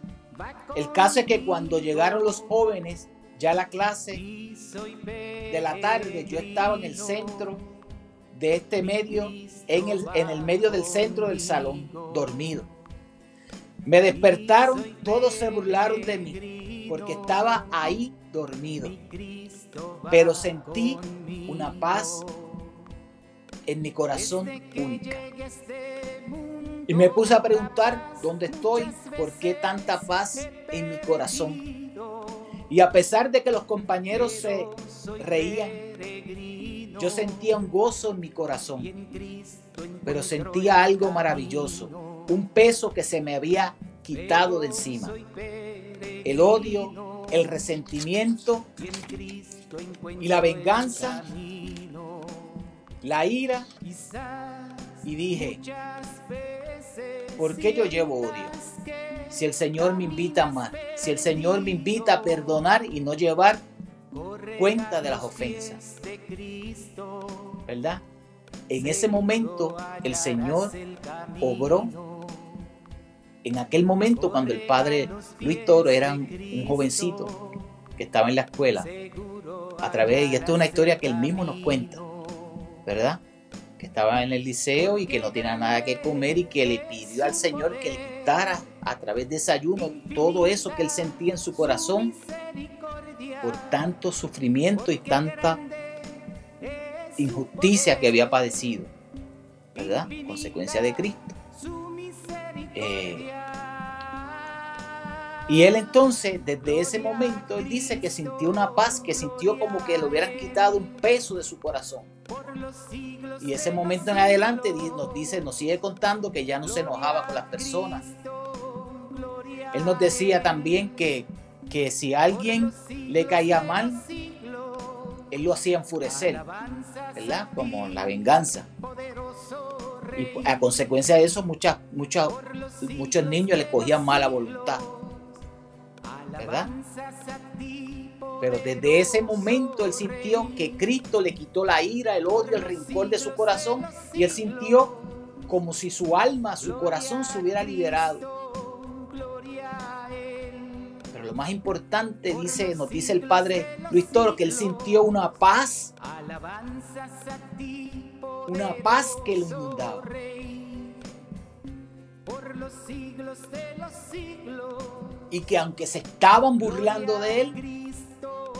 El caso es que cuando llegaron los jóvenes, ya la clase de la tarde, yo estaba en el centro de este medio, en el medio del centro del salón, dormido. Me despertaron, todos se burlaron de mí, porque estaba ahí dormido. Pero sentí una paz en mi corazón única. Y me puse a preguntar dónde estoy, por qué tanta paz en mi corazón. Y a pesar de que los compañeros se reían, yo sentía un gozo en mi corazón. Pero sentía algo maravilloso, un peso que se me había quitado de encima. El odio, el resentimiento y la venganza, la ira. Y dije: ¿por qué yo llevo odio? Si el Señor me invita a amar, si el Señor me invita a perdonar y no llevar cuenta de las ofensas, ¿verdad? En ese momento el Señor obró. En aquel momento, cuando el padre Luis Toro era un jovencito que estaba en la escuela, y esto es una historia que él mismo nos cuenta, ¿verdad? Que estaba en el liceo y que no tenía nada que comer, y que le pidió al Señor que le quitara a través de ese ayuno todo eso que él sentía en su corazón por tanto sufrimiento y tanta injusticia que había padecido, ¿verdad? Consecuencia de Cristo. Y él entonces, desde ese momento, él dice que sintió una paz, que sintió como que le hubieran quitado un peso de su corazón. Y ese momento en adelante nos sigue contando que ya no se enojaba con las personas. Él nos decía también que si alguien le caía mal, él lo hacía enfurecer, ¿verdad? Como la venganza. Y a consecuencia de eso, muchos niños le cogían mala voluntad, ¿verdad? Pero desde ese momento él sintió que Cristo le quitó la ira, el odio, el rencor de su corazón, y él sintió como si su alma, su corazón se hubiera liberado. Pero lo más importante, nos dice el padre Luis Toro, que él sintió una paz que lo inundaba. Y que aunque se estaban burlando de él, no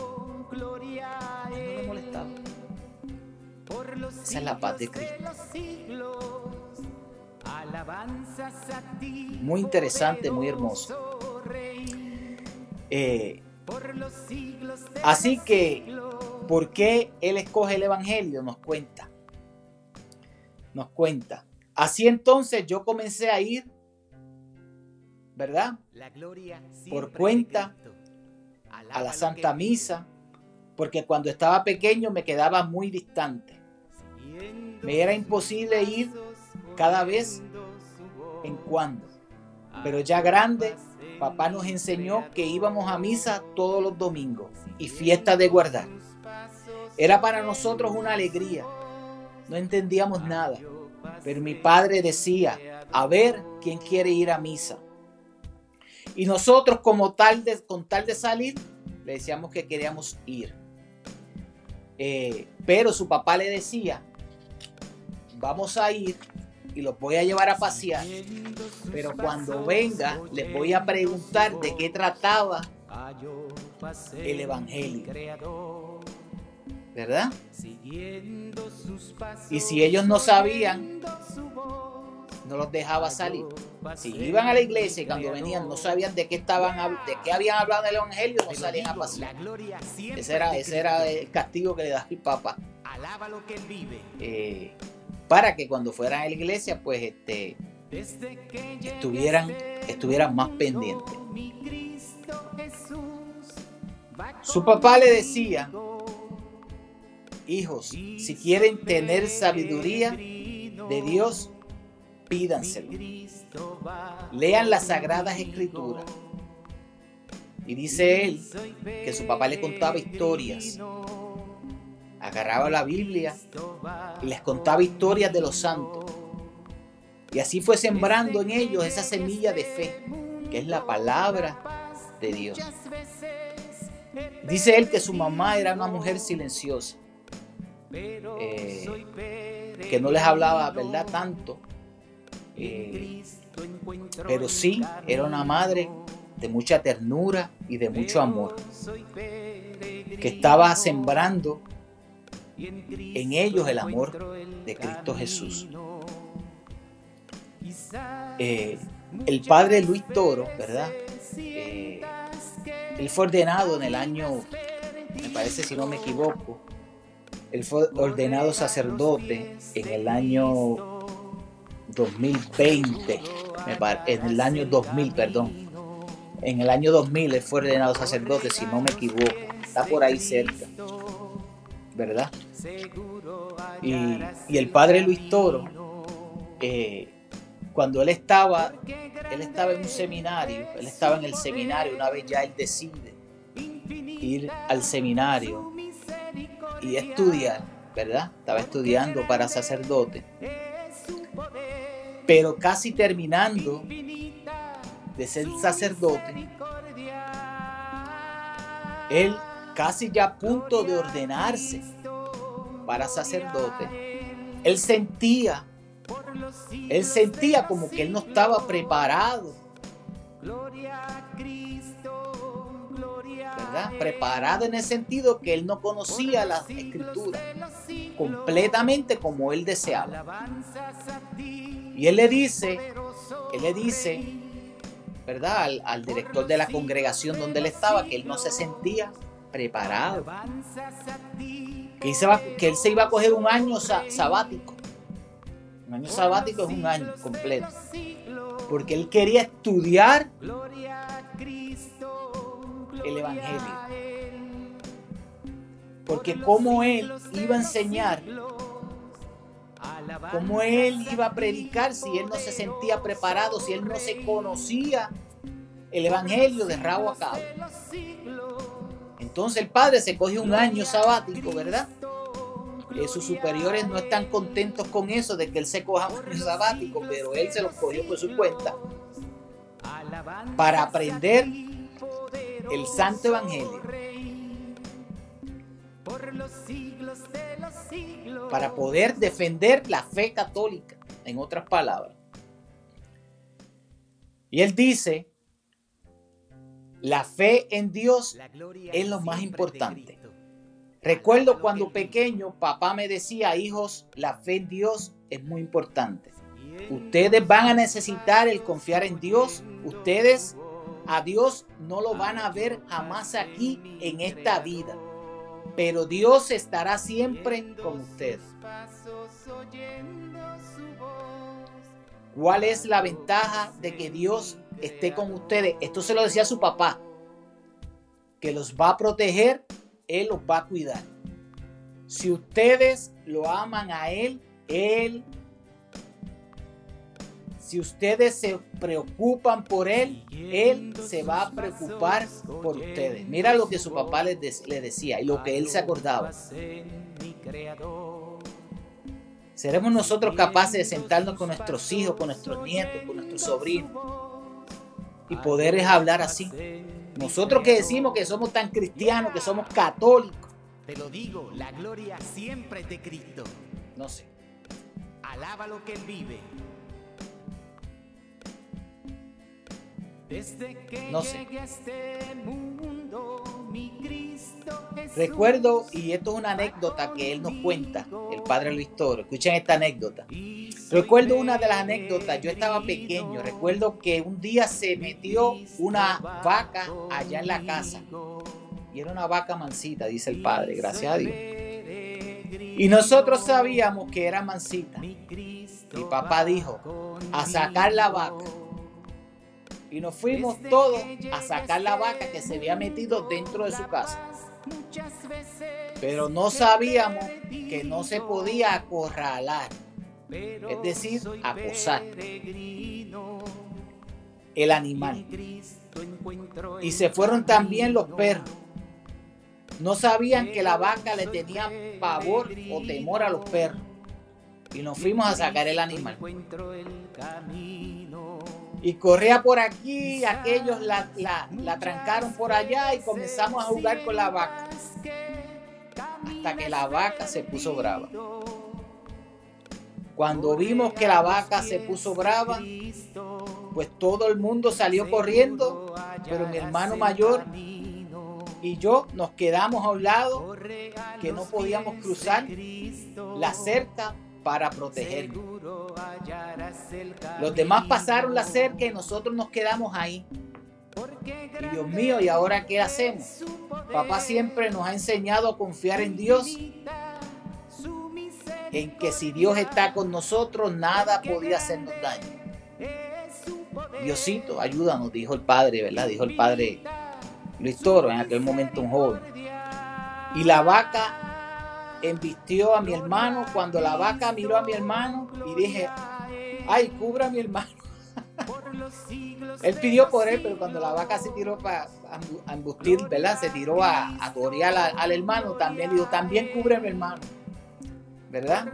le molestaba. Esa es la paz de Cristo. Muy interesante, muy hermoso. Así que, ¿por qué él escoge el evangelio? Nos cuenta. Así entonces yo comencé a ir, ¿verdad? Por cuenta a la Santa Misa, porque cuando estaba pequeño me quedaba muy distante. Me era imposible ir cada vez en cuando. Pero ya grande, papá nos enseñó que íbamos a misa todos los domingos y fiestas de guardar. Era para nosotros una alegría. No entendíamos nada, pero mi padre decía, a ver quién quiere ir a misa. Y nosotros con tal de salir, le decíamos que queríamos ir. Pero su papá le decía, vamos a ir y los voy a llevar a pasear, pero cuando venga les voy a preguntar de qué trataba el evangelio, ¿verdad? Y si ellos no sabían, no los dejaba salir. Si iban a la iglesia y cuando venían no sabían de qué habían hablado en el evangelio, no salían a pasear. Ese era el castigo que le daba el papá. Para que cuando fueran a la iglesia, pues estuvieran más pendientes. Su papá le decía, hijos, si quieren tener sabiduría de Dios, pídanselo. Lean las Sagradas Escrituras. Y dice él que su papá le contaba historias. Agarraba la Biblia y les contaba historias de los santos. Y así fue sembrando en ellos esa semilla de fe, que es la palabra de Dios. Dice él que su mamá era una mujer silenciosa, que no les hablaba, ¿verdad?, tanto, pero sí era una madre de mucha ternura y de mucho amor, que estaba sembrando en ellos el amor de Cristo Jesús. El padre Luis Toro, ¿verdad? Él fue ordenado en el año, me parece, si no me equivoco, él fue ordenado sacerdote en el año 2020, en el año 2000, perdón. En el año 2000 él fue ordenado sacerdote, si no me equivoco. Está por ahí cerca, ¿verdad? Y el padre Luis Toro, cuando él estaba en un seminario, él estaba en el seminario, una vez ya él decide ir al seminario y estudiar, ¿verdad? Estaba estudiando para sacerdote, pero casi terminando de ser sacerdote, él casi ya a punto de ordenarse para sacerdote, él sentía como que él no estaba preparado, ¿verdad? Preparado en el sentido que él no conocía las escrituras completamente como él deseaba. Y él le dice, ¿verdad?, al director de la congregación donde él estaba, que él no se sentía preparado, que él se iba a coger un año sabático. Un año sabático es un año completo, porque él quería estudiar el evangelio, porque cómo él iba a enseñar, cómo él iba a predicar si él no se sentía preparado, si él no se conocía el evangelio de rabo a cabo. Entonces el padre se coge un año sabático, ¿verdad? Sus superiores no están contentos con eso, de que él se coja un año sabático, pero él se lo cogió por su cuenta para aprender el Santo Evangelio para poder defender la fe católica, en otras palabras. Y él dice, la fe en Dios es lo más importante. Recuerdo cuando pequeño, papá me decía, hijos, la fe en Dios es muy importante. Ustedes van a necesitar el confiar en Dios. Ustedes a Dios no lo van a ver jamás aquí en esta vida. Pero Dios estará siempre con ustedes. ¿Cuál es la ventaja de que Dios esté con ustedes? Esto se lo decía a su papá, que los va a proteger, Él los va a cuidar. Si ustedes lo aman a Él, si ustedes se preocupan por Él, Él se va a preocupar por ustedes. Mira lo que su papá le decía y lo que Él se acordaba. ¿Seremos nosotros capaces de sentarnos con nuestros hijos, con nuestros nietos, con nuestros sobrinos y poderles hablar así? Nosotros que decimos que somos tan cristianos, que somos católicos. Te lo digo, la gloria siempre es de Cristo. No sé. Alaba lo que Él vive. Desde que no sé. llegué a este mundo, mi Cristo Jesús. Recuerdo, y esto es una anécdota que él nos cuenta, el padre Luis Toro. Escuchen esta anécdota. Recuerdo una de las anécdotas, yo estaba pequeño, recuerdo que un día se metió una vaca allá en la casa. Y era una vaca mansita, dice el padre, gracias a Dios. Y nosotros sabíamos que era mansita. Y papá dijo, a sacar la vaca. Y nos fuimos todos a sacar la vaca que se había metido dentro de su casa. Pero no sabíamos que no se podía acorralar, es decir, acosar el animal. Y se fueron también los perros. No sabían que la vaca le tenía pavor o temor a los perros. Y nos fuimos a sacar el animal. Y corría por aquí, aquellos la trancaron por allá y comenzamos a jugar con la vaca. Hasta que la vaca se puso brava. Cuando vimos que la vaca se puso brava, pues todo el mundo salió corriendo, pero mi hermano mayor y yo nos quedamos a un lado que no podíamos cruzar la cerca para protegernos. Los demás pasaron la cerca y nosotros nos quedamos ahí. Y Dios mío, ¿y ahora qué hacemos? Papá siempre nos ha enseñado a confiar en Dios, en que si Dios está con nosotros, nada podía hacernos daño. Diosito, ayúdanos, dijo el padre, ¿verdad? Dijo el padre Luis Toro, en aquel momento un joven. Y la vaca embistió a mi hermano. Cuando la vaca miró a mi hermano y dije, ay, cubra a mi hermano. Él pidió por él, pero cuando la vaca se tiró para embustir, ¿verdad? Se tiró a torear al hermano, también dijo, también cubre a mi hermano, ¿verdad?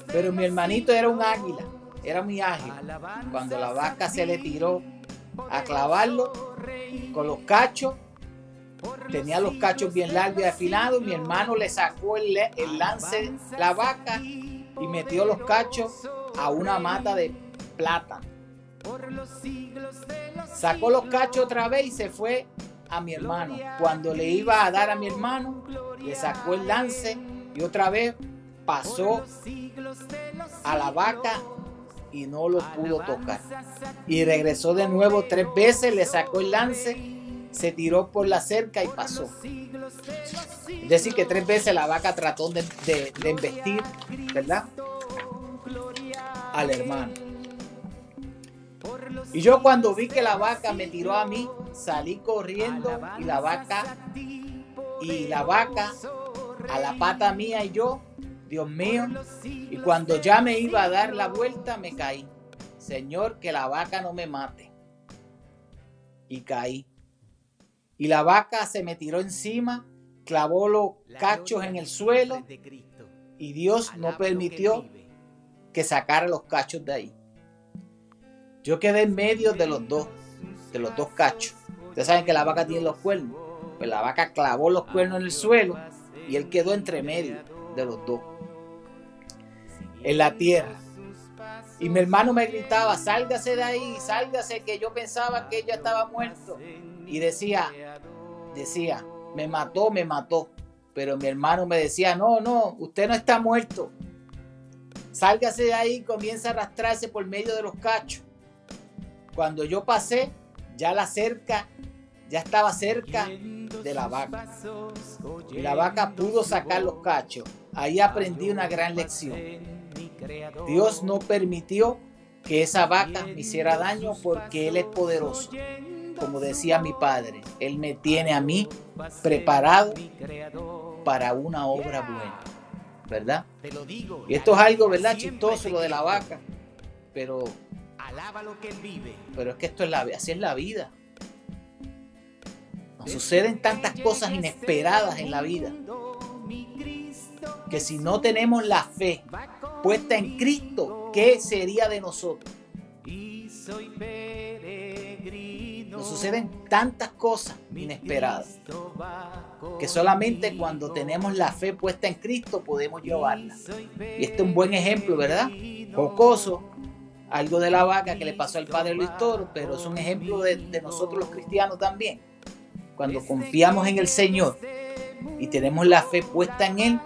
Pero mi hermanito era un águila, era muy ágil. Cuando la vaca se le tiró a clavarlo con los cachos, tenía los cachos bien largos y afilados, mi hermano le sacó el lance, la vaca, y metió los cachos a una mata de plátano. Sacó los cachos otra vez y se fue a mi hermano. Cuando le iba a dar a mi hermano, le sacó el lance y otra vez pasó a la vaca y no lo pudo tocar. Y regresó de nuevo 3 veces, le sacó el lance, se tiró por la cerca y pasó. Es decir, que 3 veces la vaca trató de embestir, ¿verdad?, al hermano. Y yo cuando vi que la vaca me tiró a mí, salí corriendo y la vaca a la pata mía y yo, Dios mío, y cuando ya me iba a dar la vuelta me caí. Señor, que la vaca no me mate. Y caí. Y la vaca se me tiró encima, clavó los cachos en el suelo y Dios no permitió que sacara los cachos de ahí. Yo quedé en medio de los dos cachos. Ustedes saben que la vaca tiene los cuernos. Pues la vaca clavó los cuernos en el suelo y él quedó entre medio de los dos, en la tierra. Y mi hermano me gritaba, sálgase de ahí, sálgase, que yo pensaba que ella estaba muerto. Y decía, me mató. Pero mi hermano me decía, no, usted no está muerto. Sálgase de ahí y comienza a arrastrarse por medio de los cachos. Cuando yo pasé, ya estaba cerca de la vaca. Y la vaca pudo sacar los cachos. Ahí aprendí una gran lección. Dios no permitió que esa vaca me hiciera daño porque Él es poderoso. Como decía mi padre, Él me tiene a mí preparado para una obra buena, ¿verdad? Y esto es algo, ¿verdad? Chistoso lo de la vaca, pero es que esto es así es la vida. Nos suceden tantas cosas inesperadas en la vida que si no tenemos la fe puesta en Cristo, ¿qué sería de nosotros? Nos suceden tantas cosas inesperadas que solamente cuando tenemos la fe puesta en Cristo podemos llevarla. Y este es un buen ejemplo, ¿verdad? Jocoso, algo de la vaca que le pasó al padre Luis Toro, pero es un ejemplo de nosotros los cristianos también. Cuando confiamos en el Señor y tenemos la fe puesta en Él,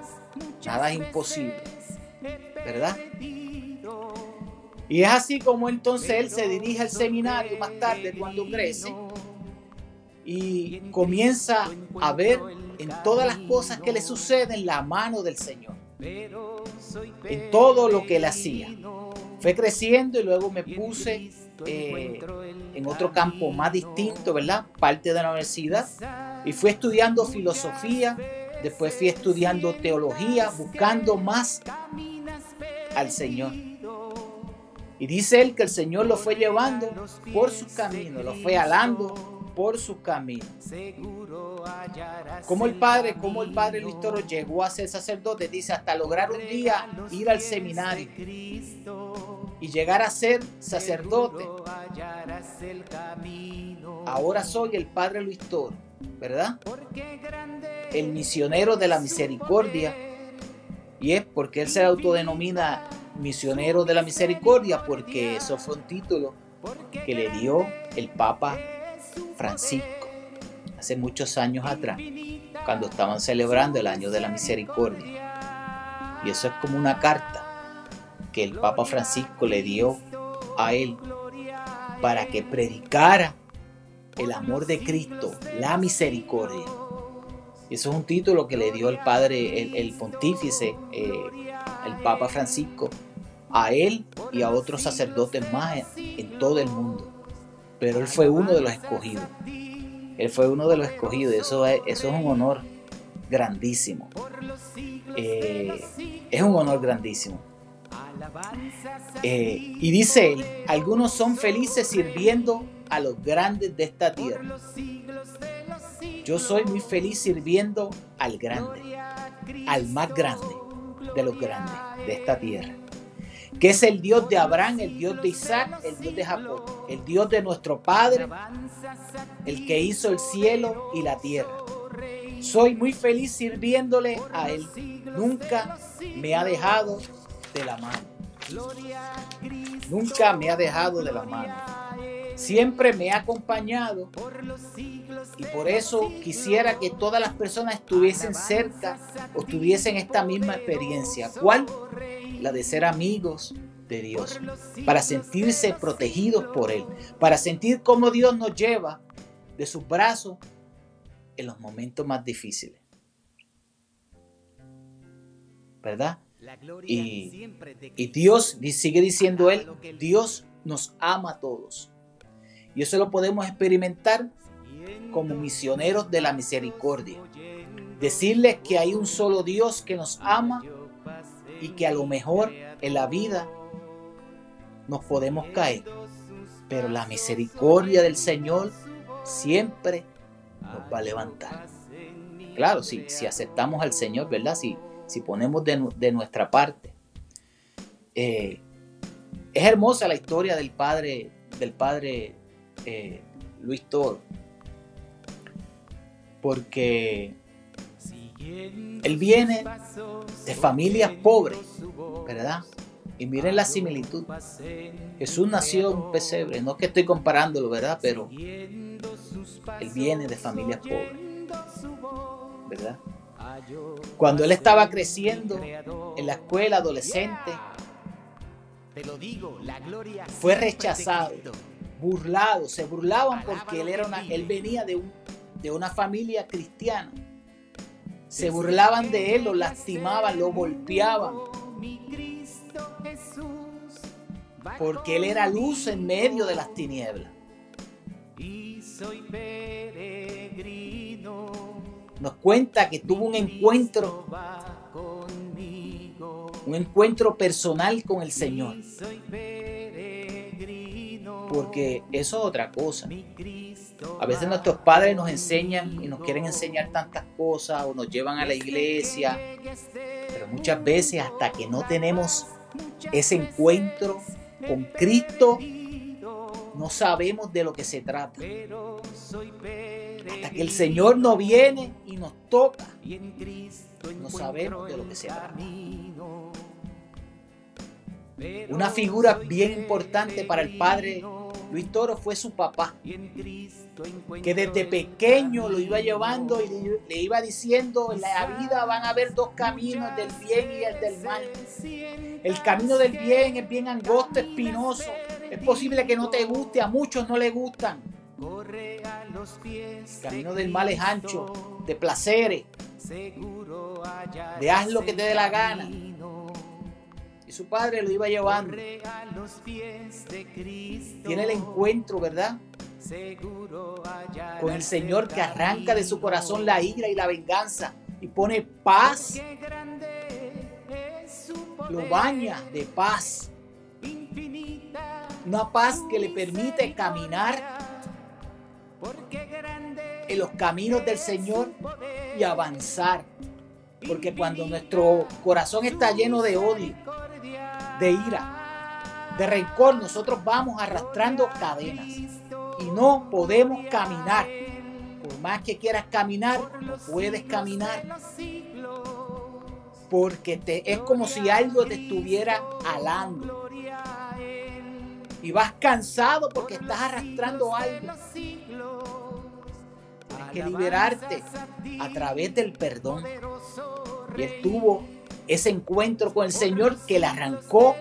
nada es imposible, ¿verdad? Y es así como entonces él se dirige al seminario más tarde cuando crece y comienza a ver en todas las cosas que le suceden la mano del Señor, en todo lo que él hacía. Fue creciendo y luego me puse en otro campo más distinto, ¿verdad? Parte de la universidad, y fui estudiando filosofía, después fui estudiando teología, buscando más al Señor. Y dice él que el Señor lo fue llevando por sus caminos, lo fue alando por sus caminos. Como el padre Luis Toro llegó a ser sacerdote, dice, hasta lograr un día ir al seminario y llegar a ser sacerdote. Ahora soy el padre Luis Toro, ¿verdad? El misionero de la misericordia. Y es porque él se autodenomina misionero de la misericordia, porque eso fue un título que le dio el Papa Francisco hace muchos años atrás, cuando estaban celebrando el año de la misericordia. Y eso es como una carta que el Papa Francisco le dio a él para que predicara el amor de Cristo, la misericordia. Y eso es un título que le dio el padre, el pontífice, el Papa Francisco, a él y a otros sacerdotes más en todo el mundo. Pero él fue uno de los escogidos. Él fue uno de los escogidos. Eso es un honor grandísimo. Es un honor grandísimo. Y dice él, algunos son felices sirviendo a los grandes de esta tierra. Yo soy muy feliz sirviendo al grande, al más grande de los grandes de esta tierra, que es el Dios de Abraham, el Dios de Isaac, el Dios de Jacob, el Dios de nuestro Padre, el que hizo el cielo y la tierra. Soy muy feliz sirviéndole a Él. Nunca me ha dejado de la mano. Nunca me ha dejado de la mano. Siempre me ha acompañado y por eso quisiera que todas las personas estuviesen cerca o tuviesen esta misma experiencia. ¿Cuál? La de ser amigos de Dios, para sentirse protegidos por Él, para sentir cómo Dios nos lleva de sus brazos en los momentos más difíciles, ¿verdad? Y Dios, sigue diciendo Él, Dios nos ama a todos. Y eso lo podemos experimentar como misioneros de la misericordia. Decirles que hay un solo Dios que nos ama y que a lo mejor en la vida nos podemos caer, pero la misericordia del Señor siempre nos va a levantar. Claro, si aceptamos al Señor, ¿verdad? Si ponemos de nuestra parte. Es hermosa la historia del padre Luis Toro. porque él viene de familias pobres, ¿verdad? Y miren la similitud. Jesús nació en un pesebre, no es que estoy comparándolo, ¿verdad? Pero él viene de familias pobres, ¿verdad? Cuando él estaba creciendo en la escuela adolescente, fue rechazado, burlado, se burlaban porque él venía de una familia cristiana. Se burlaban de él, lo lastimaban, lo golpeaban, porque él era luz en medio de las tinieblas. Nos cuenta que tuvo un encuentro personal con el Señor, porque eso es otra cosa. A veces nuestros padres nos enseñan y nos quieren enseñar tantas cosas o nos llevan a la iglesia, pero muchas veces hasta que no tenemos ese encuentro con Cristo, no sabemos de lo que se trata. Hasta que el Señor no viene y nos toca, no sabemos de lo que se trata. Una figura bien importante para el padre Luis Toro fue su papá, que desde pequeño lo iba llevando y le iba diciendo: en la vida van a haber dos caminos, del bien y el del mal. El camino del bien es bien angosto, espinoso. Es posible que no te guste, a muchos no le gustan. El camino del mal es ancho, de placeres, de haz lo que te dé la gana. Y su padre lo iba llevando. Tiene el encuentro, ¿verdad?, con el Señor, que arranca de su corazón la ira y la venganza y pone paz. Lo baña de paz. Una paz que le permite caminar en los caminos del Señor y avanzar. Porque cuando nuestro corazón está lleno de odio, de ira, de rencor, nosotros vamos arrastrando cadenas y no podemos caminar. Por más que quieras caminar, no puedes caminar, porque es como si algo te estuviera alando y vas cansado porque estás arrastrando algo. Tienes que liberarte a través del perdón. Y él tuvo ese encuentro con el Señor que le arrancó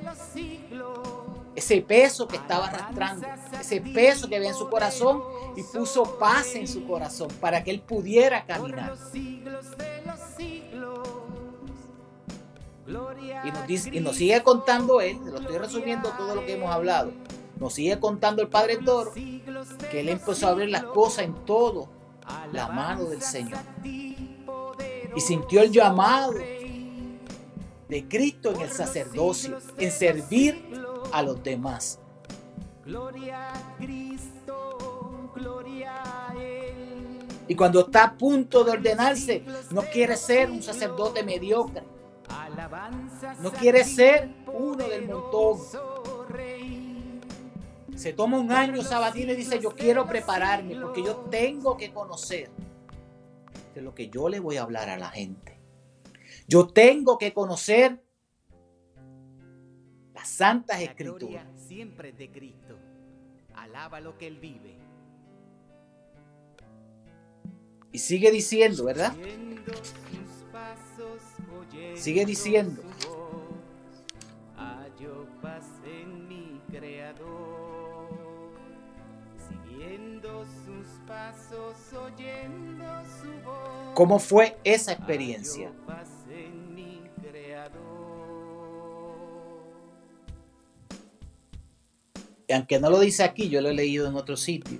ese peso que estaba arrastrando, ese peso que había en su corazón, y puso paz en su corazón para que él pudiera caminar. Y nos sigue contando él, lo estoy resumiendo todo lo que hemos hablado, nos sigue contando el Padre Toro, que él empezó a ver las cosas en todo la mano del Señor y sintió el llamado de Cristo en el sacerdocio, en servir a los demás. Y cuando está a punto de ordenarse, no quiere ser un sacerdote mediocre, no quiere ser uno del montón. Se toma un año sabatino y dice: yo quiero prepararme porque yo tengo que conocer de lo que yo le voy a hablar a la gente. Yo tengo que conocer las Santas Escrituras. Siempre es de Cristo. Alaba lo que Él vive. Y sigue diciendo, ¿verdad? Sigue diciendo: hallo paz en mi Creador, siguiendo sus pasos, oyendo su voz. ¿Cómo fue esa experiencia? Hallo paz en mi Creador. Y aunque no lo dice aquí, yo lo he leído en otro sitio.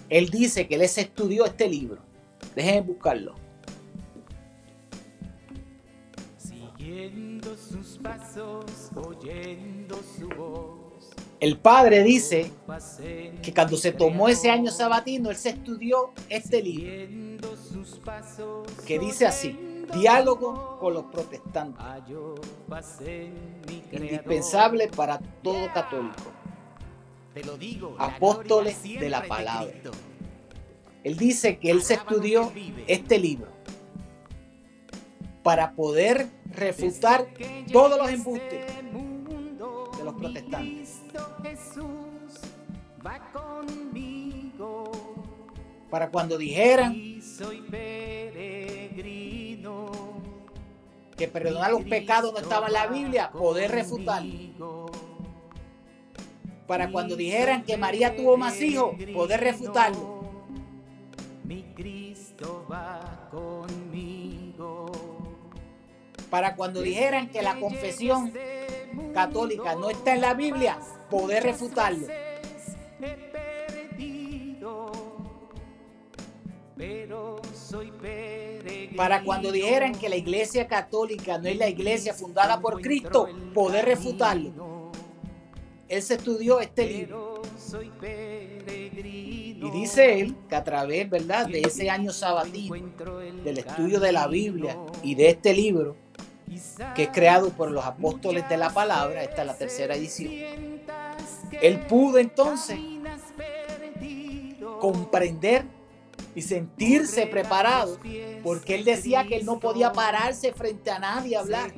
Él dice que él se estudió este libro. Déjenme buscarlo. Siguiendo sus pasos, oyendo su voz. El padre dice que cuando se tomó ese año sabatino, él se estudió este libro, que dice así: Diálogo con los protestantes, indispensable para todo católico, apóstoles de la palabra. Él dice que él se estudió este libro para poder refutar todos los embustes de los protestantes. Para cuando dijeran que perdonar los pecados no estaba en la Biblia, poder refutarlo. Para cuando dijeran que María tuvo más hijos, poder refutarlo. Para cuando dijeran que la confesión católica no está en la Biblia, poder refutarlo. Para cuando dijeran que la iglesia católica no es la iglesia fundada por Cristo, poder refutarlo. Él se estudió este libro. Y dice él que a través, ¿verdad?, de ese año sabatino, del estudio de la Biblia y de este libro, que es creado por los apóstoles de la palabra, esta es la tercera edición, él pudo entonces comprender y sentirse preparado, porque él decía que él no podía pararse frente a nadie a hablar,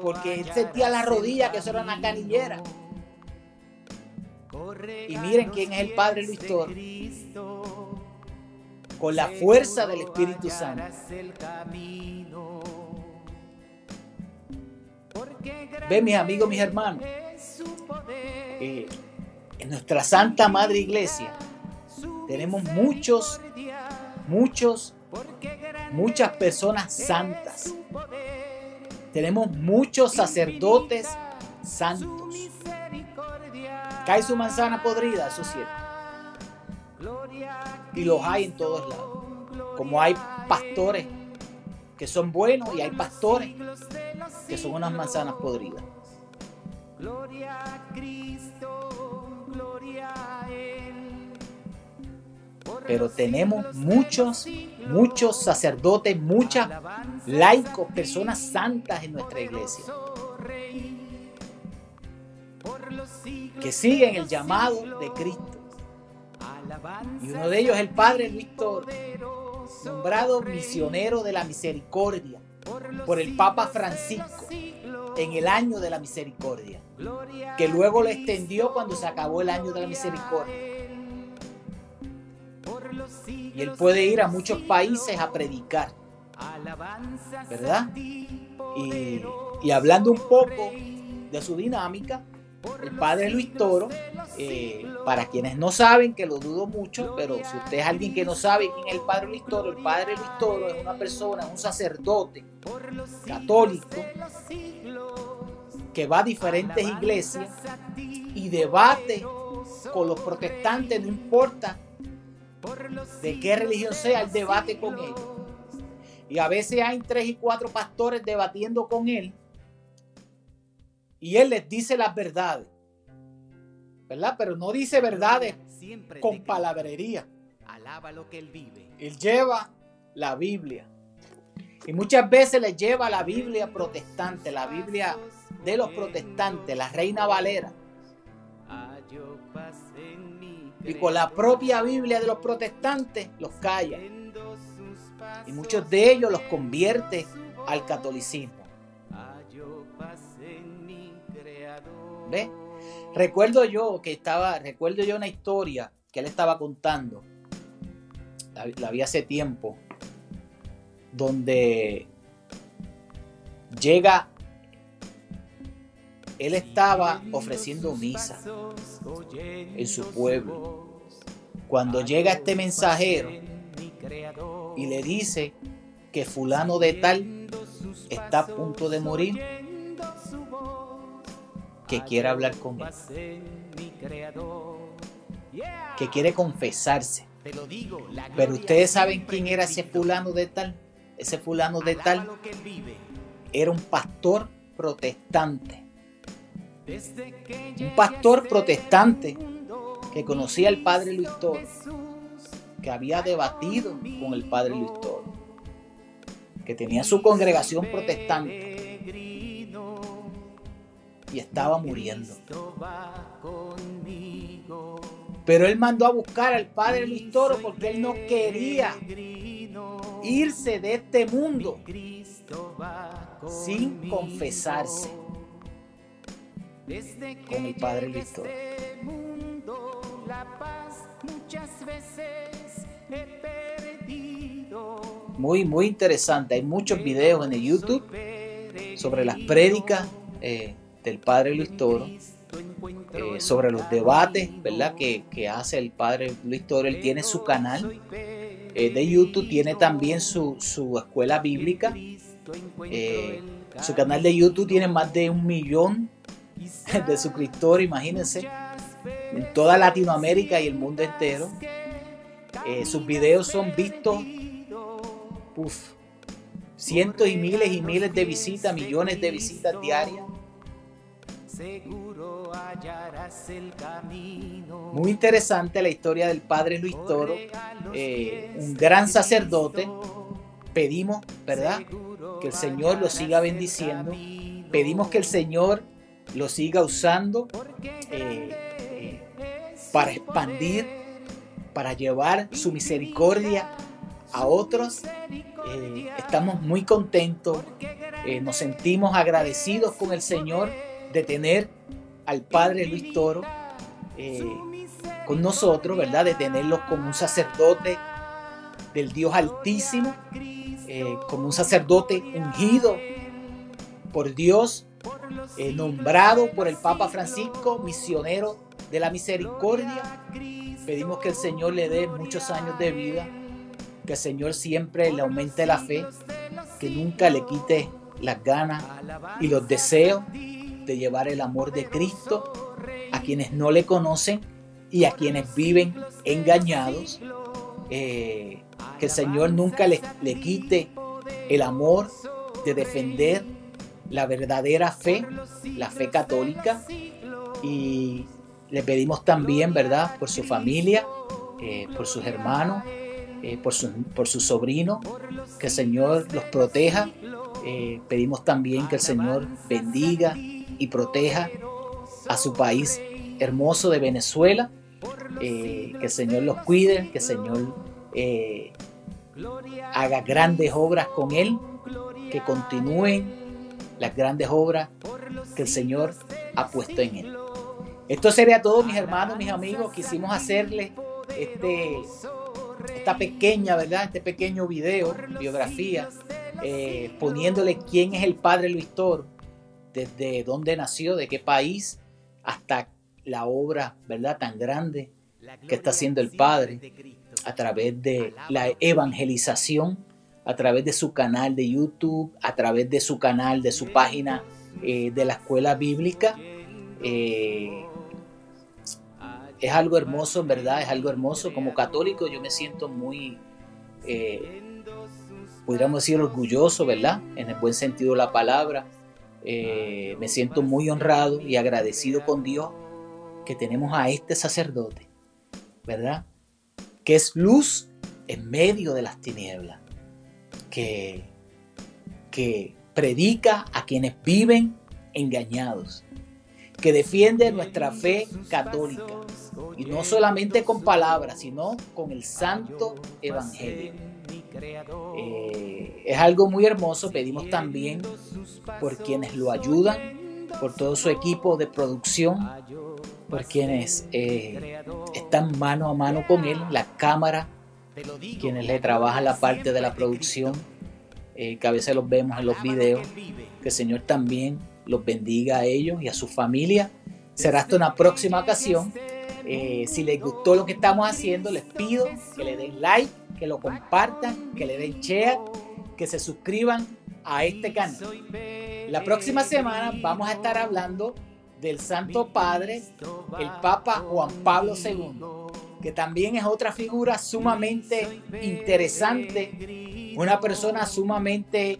porque él sentía las rodillas que eso era una canillera. Y miren quién es el Padre Luis Toro, con la fuerza del Espíritu Santo. Ven, mis amigos, mis hermanos, en nuestra Santa Madre Iglesia tenemos muchas personas santas. Tenemos muchos sacerdotes santos. Cae su manzana podrida, eso es cierto. Y los hay en todos lados. Como hay pastores que son buenos y hay pastores que son unas manzanas podridas. Pero tenemos muchos sacerdotes, muchas laicos, personas santas en nuestra iglesia, que siguen el llamado de Cristo. Y uno de ellos es el Padre Luis Toro, nombrado misionero de la misericordia por el Papa Francisco en el año de la misericordia, que luego lo extendió cuando se acabó el año de la misericordia. Y él puede ir a muchos países a predicar, ¿verdad? Y hablando un poco de su dinámica, el Padre Luis Toro, para quienes no saben, que lo dudo mucho, pero si usted es alguien que no sabe quién es el Padre Luis Toro es una persona, un sacerdote católico que va a diferentes iglesias y debate con los protestantes, no importa de qué religión sea, el debate con ellos. Y a veces hay 3 y 4 pastores debatiendo con él, y él les dice las verdades, ¿verdad? Pero no dice verdades con palabrería. Él lleva la Biblia. Y muchas veces les lleva la Biblia protestante, la Biblia de los protestantes, la Reina Valera. Y con la propia Biblia de los protestantes los calla. Y muchos de ellos los convierte al catolicismo. ¿Ves? Recuerdo yo una historia que él estaba contando, la vi hace tiempo, donde él estaba ofreciendo misa en su pueblo, cuando llega este mensajero y le dice que fulano de tal está a punto de morir, que quiere hablar con él, que quiere confesarse. Pero ustedes saben quién era ese fulano de tal. Ese fulano de tal era un pastor protestante. Un pastor protestante que conocía al Padre Luis Toro, que había debatido con el Padre Luis Toro, que tenía su congregación protestante. y estaba muriendo. Pero él mandó a buscar al padre Luis Toro porque él no quería irse de este mundo sin confesarse con el padre Luis Toro. Muy interesante. Hay muchos videos en el YouTube sobre las prédicas del padre Luis Toro, sobre los debates, ¿verdad? que hace el padre Luis Toro. Él tiene su canal de YouTube, tiene también su escuela bíblica. Su canal de YouTube tiene más de 1 millón de suscriptores, imagínense, en toda Latinoamérica y el mundo entero. Sus videos son vistos, cientos y miles de visitas, millones de visitas diarias. Muy interesante la historia del padre Luis Toro, un gran sacerdote. Pedimos, ¿verdad?, que el Señor lo siga bendiciendo. Pedimos que el Señor lo siga usando para expandir, para llevar su misericordia a otros. Estamos muy contentos, nos sentimos agradecidos con el Señor de tener al padre Luis Toro con nosotros, ¿verdad? De tenerlo como un sacerdote del Dios Altísimo, como un sacerdote ungido por Dios, nombrado por el Papa Francisco, misionero de la misericordia. Pedimos que el Señor le dé muchos años de vida, que el Señor siempre le aumente la fe, que nunca le quite las ganas y los deseos de llevar el amor de Cristo a quienes no le conocen y a quienes viven engañados. Que el Señor nunca le quite el amor de defender la verdadera fe, la fe católica. Y le pedimos también, ¿verdad?, por su familia, por sus hermanos, por sus sobrinos, que el Señor los proteja. Pedimos también que el Señor bendiga y proteja a su país hermoso de Venezuela, que el Señor los cuide, que el Señor haga grandes obras con él, que continúen las grandes obras que el Señor ha puesto en él. Esto sería todo, mis hermanos, mis amigos. Quisimos hacerles esta pequeña, ¿verdad?, este pequeño video, biografía, poniéndole quién es el padre Luis Toro, desde dónde nació, de qué país, hasta la obra, ¿verdad?, tan grande que está haciendo el padre a través de la evangelización, a través de su canal de YouTube, a través de su canal, de su página de la escuela bíblica. Es algo hermoso, en verdad, es algo hermoso. Como católico yo me siento muy, podríamos decir, orgulloso, ¿verdad?, en el buen sentido de la palabra. Me siento muy honrado y agradecido con Dios que tenemos a este sacerdote, ¿verdad?, que es luz en medio de las tinieblas, que predica a quienes viven engañados, que defiende nuestra fe católica, y no solamente con palabras, sino con el santo evangelio. Es algo muy hermoso. Pedimos también por quienes lo ayudan, por todo su equipo de producción, por quienes están mano a mano con él, la cámara, quienes le trabajan la parte de la producción, que a veces los vemos en los videos. Que el Señor también los bendiga a ellos y a su familia. Será hasta una próxima ocasión. Si les gustó lo que estamos haciendo, les pido que le den like, que lo compartan, que le den share, que se suscriban a este canal. La próxima semana vamos a estar hablando del Santo Padre, el Papa Juan Pablo II, que también es otra figura sumamente interesante, una persona sumamente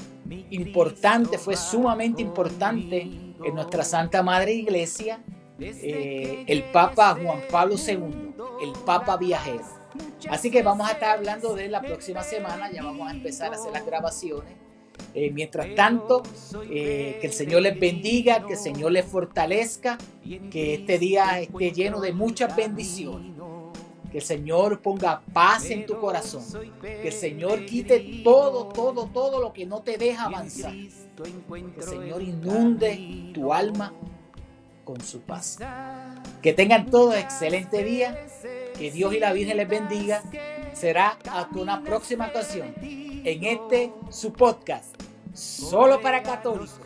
importante, fue sumamente importante en nuestra Santa Madre Iglesia, el Papa Juan Pablo II, el Papa viajero. Así que vamos a estar hablando de él la próxima semana. Ya vamos a empezar a hacer las grabaciones Mientras tanto, que el Señor les bendiga, que el Señor les fortalezca, que este día esté lleno de muchas bendiciones. Que el Señor ponga paz en tu corazón. Que el Señor quite todo lo que no te deja avanzar. Que el Señor inunde tu alma con su paz. Que tengan todos excelente día. Que Dios y la Virgen les bendiga. Será hasta una próxima ocasión en su podcast, Solo para Católicos.